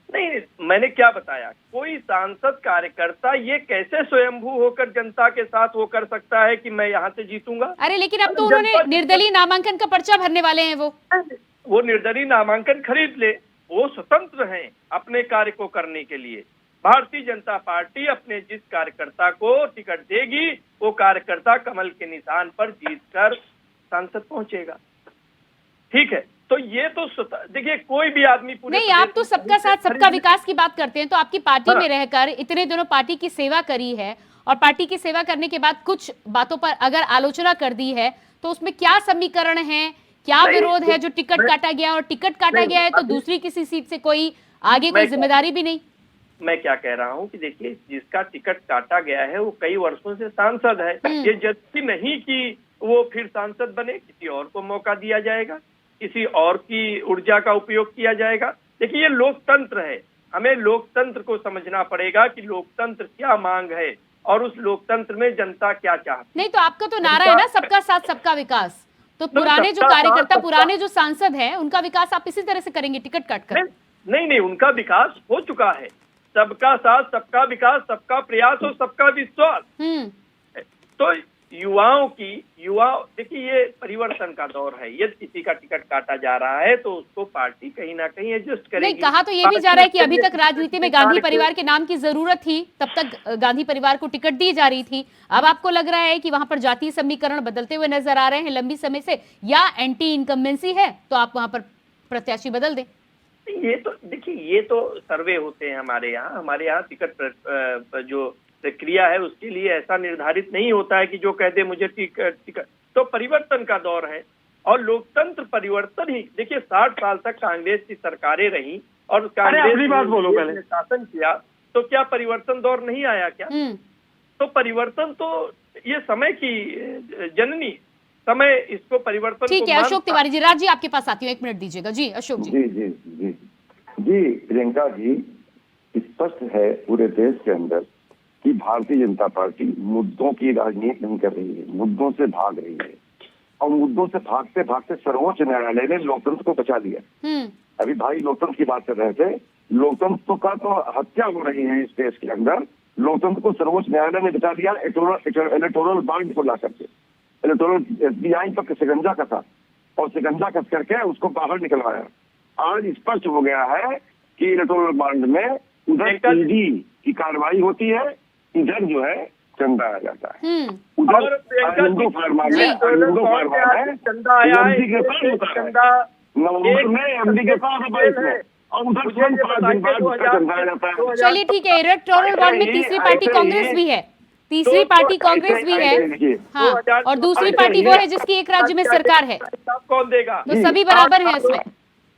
नहीं, मैंने क्या बताया, कोई सांसद कार्यकर्ता ये कैसे स्वयंभू होकर जनता के साथ वो कर सकता है कि मैं यहाँ से जीतूंगा। अरे लेकिन अब तो उन्होंने निर्दलीय नामांकन का पर्चा भरने वाले हैं। वो निर्दलीय नामांकन खरीद ले, वो स्वतंत्र हैं अपने कार्य को करने के लिए। भारतीय जनता पार्टी अपने जिस कार्यकर्ता को टिकट देगी, वो कार्यकर्ता कमल के निशान पर जीतकर संसद पहुंचेगा। ठीक है, तो ये तो देखिए, कोई भी आदमी पूरे नहीं, आप तो सबका साथ सबका विकास की बात करते हैं, तो आपकी पार्टी में रहकर इतने दिनों पार्टी की सेवा करी है, और पार्टी की सेवा करने के बाद कुछ बातों पर अगर आलोचना कर दी है, तो उसमें क्या समीकरण है, क्या विरोध है जो टिकट काटा गया, और टिकट काटा गया है तो दूसरी किसी सीट से कोई आगे कोई जिम्मेदारी भी नहीं। मैं क्या कह रहा हूं कि देखिए, जिसका टिकट काटा गया है वो कई वर्षों से सांसद है। ये जरूरी नहीं कि वो फिर सांसद बने, किसी और को मौका दिया जाएगा, किसी और की ऊर्जा का उपयोग किया जाएगा। देखिए, ये लोकतंत्र है, हमें लोकतंत्र को समझना पड़ेगा कि लोकतंत्र क्या मांग है और उस लोकतंत्र में जनता क्या चाहती। नहीं, तो आपका तो नारा है ना, सबका साथ सबका विकास, तो पुराने जो कार्यकर्ता, पुराने जो सांसद हैं, उनका विकास आप इसी तरह से करेंगे टिकट काटकर? नहीं, उनका विकास हो चुका है। सबका साथ सबका विकास, सबका प्रयास और सबका विश्वास। तो युवा देखिए, ये परिवर्तन का दौर है। यदि किसी का टिकट काटा जा रहा है तो उसको पार्टी कहीं ना कहीं एडजस्ट करेगी। नहीं, कहा तो ये भी जा रहा है कि अभी तक राजनीति में गांधी परिवार के नाम की जरूरत थी, तब तक गांधी परिवार को टिकट दी जा रही थी। अब आपको लग रहा है कि वहां पर जातीय समीकरण बदलते हुए नजर आ रहे हैं लंबी समय से, या एंटी इनकम्बेंसी है तो आप वहां पर प्रत्याशी बदल दें? ये तो देखिए, ये तो सर्वे होते हैं हमारे यहाँ टिकट जो प्रक्रिया है उसके लिए ऐसा निर्धारित नहीं होता है कि जो कह दे मुझे टिकट। तो परिवर्तन का दौर है और लोकतंत्र परिवर्तन ही। देखिए 60 साल तक कांग्रेस की सरकारें रही और कांग्रेस ने शासन किया, तो क्या परिवर्तन दौर नहीं आया क्या? तो परिवर्तन तो ये समय की जननी, समय इसको परिवर्तन। ठीक है अशोक तिवारी जी, राज जी आपके पास आती हूँ, 1 मिनट दीजिएगा। जी अशोक जी। जी जी जी प्रियंका जी, स्पष्ट है पूरे देश के अंदर कि भारतीय जनता पार्टी मुद्दों की राजनीति नहीं कर रही है, मुद्दों से भाग रही है। और मुद्दों से भागते भागते सर्वोच्च न्यायालय ने लोकतंत्र को बचा लिया। अभी भाई लोकतंत्र की बात कर रहे थे, लोकतंत्र का तो हत्या हो रही है इस देश के अंदर। लोकतंत्र को सर्वोच्च न्यायालय ने बचा दिया इलेक्टोरल बॉन्ड को ला करके। इलेक्टोरल SBI पर शिकंजा कसा और शिकंजा कस करके उसको बाहर निकलवाया। आज स्पष्ट हो गया है कि इलेक्टोरल बॉन्ड में उधर ईडी की कार्रवाई होती है, इधर जो है चंदा आ जाता है। उधर हिंदू फार्मा में चंदा आया है, नवंबर में MD के पास है और उधर 5 दिन बाद उसका चंदा आ जाता है। चलिए ठीक है, इलेक्टोरल बॉन्ड में तीसरी पार्टी कांग्रेस भी है, तीसरी पार्टी कांग्रेस भी है, हाँ, और दूसरी पार्टी वो है जिसकी एक राज्य में सरकार है। कौन देगा? तो सभी बराबर हैं इसमें।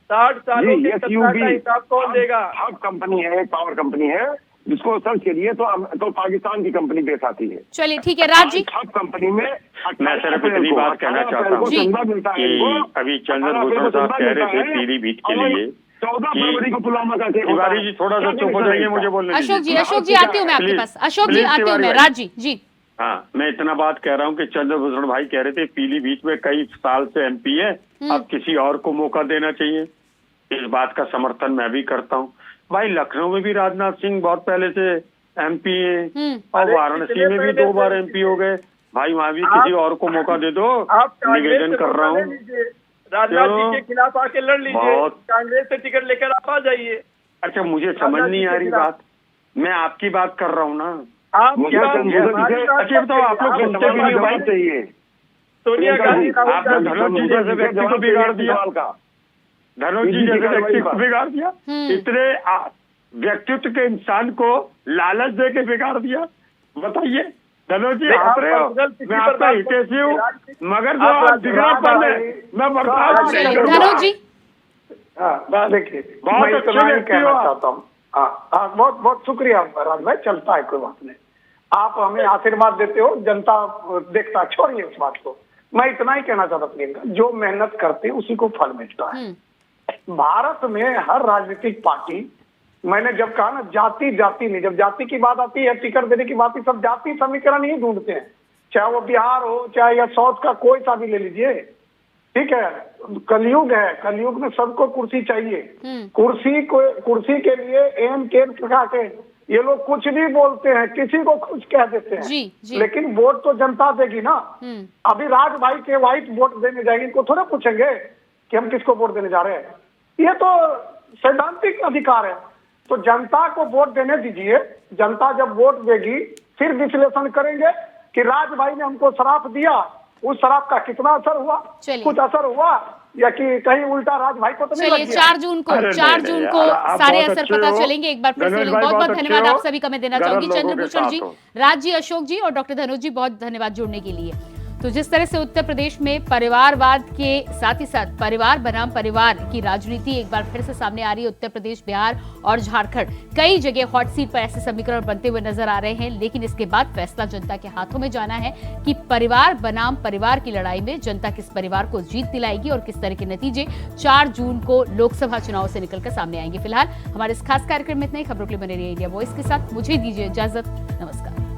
60 सालों के सत्ता का हिसाब कौन देगा? हब कंपनी है, एक पावर कंपनी है जिसको सर्च के लिए तो पाकिस्तान की कंपनी बेच आती है। चलिए ठीक है राज जी। हब कंपनी में मैं सिर्फ इतनी बात कहना चाहता हूँ कि अभी चंद्र भूषण साहब कह रहे थे पीलीभीत के लिए 14 फरवरी को पुलवामा का केस। तिवारी जी थोड़ा सा चुप हो जाइए, मुझे बोलने दीजिए। अशोक जी आती हूँ मैं आपके पास। अशोक जी आती हूँ मैं। राज जी। जी हाँ, मैं इतना बात कह रहा हूँ कि चंद्रभूषण भाई कह रहे थे पीलीभीत में कई साल से MP है, अब किसी और को मौका देना चाहिए। इस बात का समर्थन मैं भी करता हूँ। भाई लखनऊ में भी राजनाथ सिंह बहुत पहले से MP है और वाराणसी में भी 2 बार MP हो गए। भाई वहाँ भी किसी और को मौका दे दो, निवेदन कर रहा हूँ। राजनाथ जी के खिलाफ आके लड़ लीजिए, कांग्रेस से टिकट लेकर आप आ जाइए। अच्छा मुझे समझ नहीं आ रही बात, मैं आपकी बात कर रहा हूँ ना। अच्छा बताओ, आप लोग सुनते भी नहीं भाई। चाहिए सोनिया गांधी, आपने धनोज जी जैसे व्यक्ति को बिगाड़ दिया, धनोज जी जैसे व्यक्ति को बिगाड़ दिया, इतने व्यक्तित्व के इंसान को लालच दे के बिगाड़ दिया। बताइए धनोज जी, आप रहे हो, मैं आपका हितैषी हूँ, मगर जो आप बिगड़ापन है मैं बर्दाश्त नहीं करूंगा। धनोज जी देखिए, बहुत मैं अच्छे इतना ही व्यक्ति कहना हो आप। चाहता हूँ। बहुत बहुत शुक्रिया राज भाई, चलता है कोई बात नहीं। आप हमें आशीर्वाद देते हो, जनता देखता, छोड़िए उस बात को। मैं इतना ही कहना चाहता प्रियंका, जो मेहनत करते उसी को फल मिलता है। भारत में हर राजनीतिक पार्टी, मैंने जब कहा ना जाति नहीं, जब जाति की बात आती है, टिकट देने की बात, सब जाति समीकरण ही ढूंढते हैं, चाहे वो बिहार हो चाहे या साउथ का कोई सा भी ले लीजिए। ठीक है, कलयुग है, कलयुग में सबको कुर्सी चाहिए। कुर्सी के लिए एम के लगा के ये लोग कुछ भी बोलते हैं, किसी को कुछ कह देते हैं। जी। लेकिन वोट तो जनता देगी ना। अभी राज भाई के वाइट वोट देने जाएंगे, इनको थोड़ा पूछेंगे कि हम किसको वोट देने जा रहे हैं। ये तो सैद्धांतिक अधिकार है, तो जनता को वोट देने दीजिए। जनता जब वोट देगी फिर विश्लेषण करेंगे कि राज भाई ने हमको शराब दिया, उस शराब का कितना असर हुआ, कुछ असर हुआ या कि कहीं उल्टा राज भाई को तो नहीं लग चलिए गया। 4 जून को सारे असर पता चलेंगे। एक बार फिर से बहुत बहुत धन्यवाद आप सभी का मैं देना चाहूंगी, चंद्रभूषण जी, राज जी, अशोक जी और डॉक्टर धनोज जी, बहुत धन्यवाद जुड़ने के लिए। तो जिस तरह से उत्तर प्रदेश में परिवारवाद के साथ ही साथ परिवार बनाम परिवार की राजनीति एक बार फिर से सामने आ रही है, उत्तर प्रदेश, बिहार और झारखंड कई जगह हॉट सीट पर ऐसे समीकरण बनते हुए नजर आ रहे हैं। लेकिन इसके बाद फैसला जनता के हाथों में जाना है कि परिवार बनाम परिवार की लड़ाई में जनता किस परिवार को जीत दिलाएगी और किस तरह के नतीजे 4 जून को लोकसभा चुनाव से निकलकर सामने आएंगे। फिलहाल हमारे इस खास कार्यक्रम में इतने ही। खबरों के लिए बने रहिए इंडिया वॉइस के साथ। मुझे दीजिए इजाजत, नमस्कार।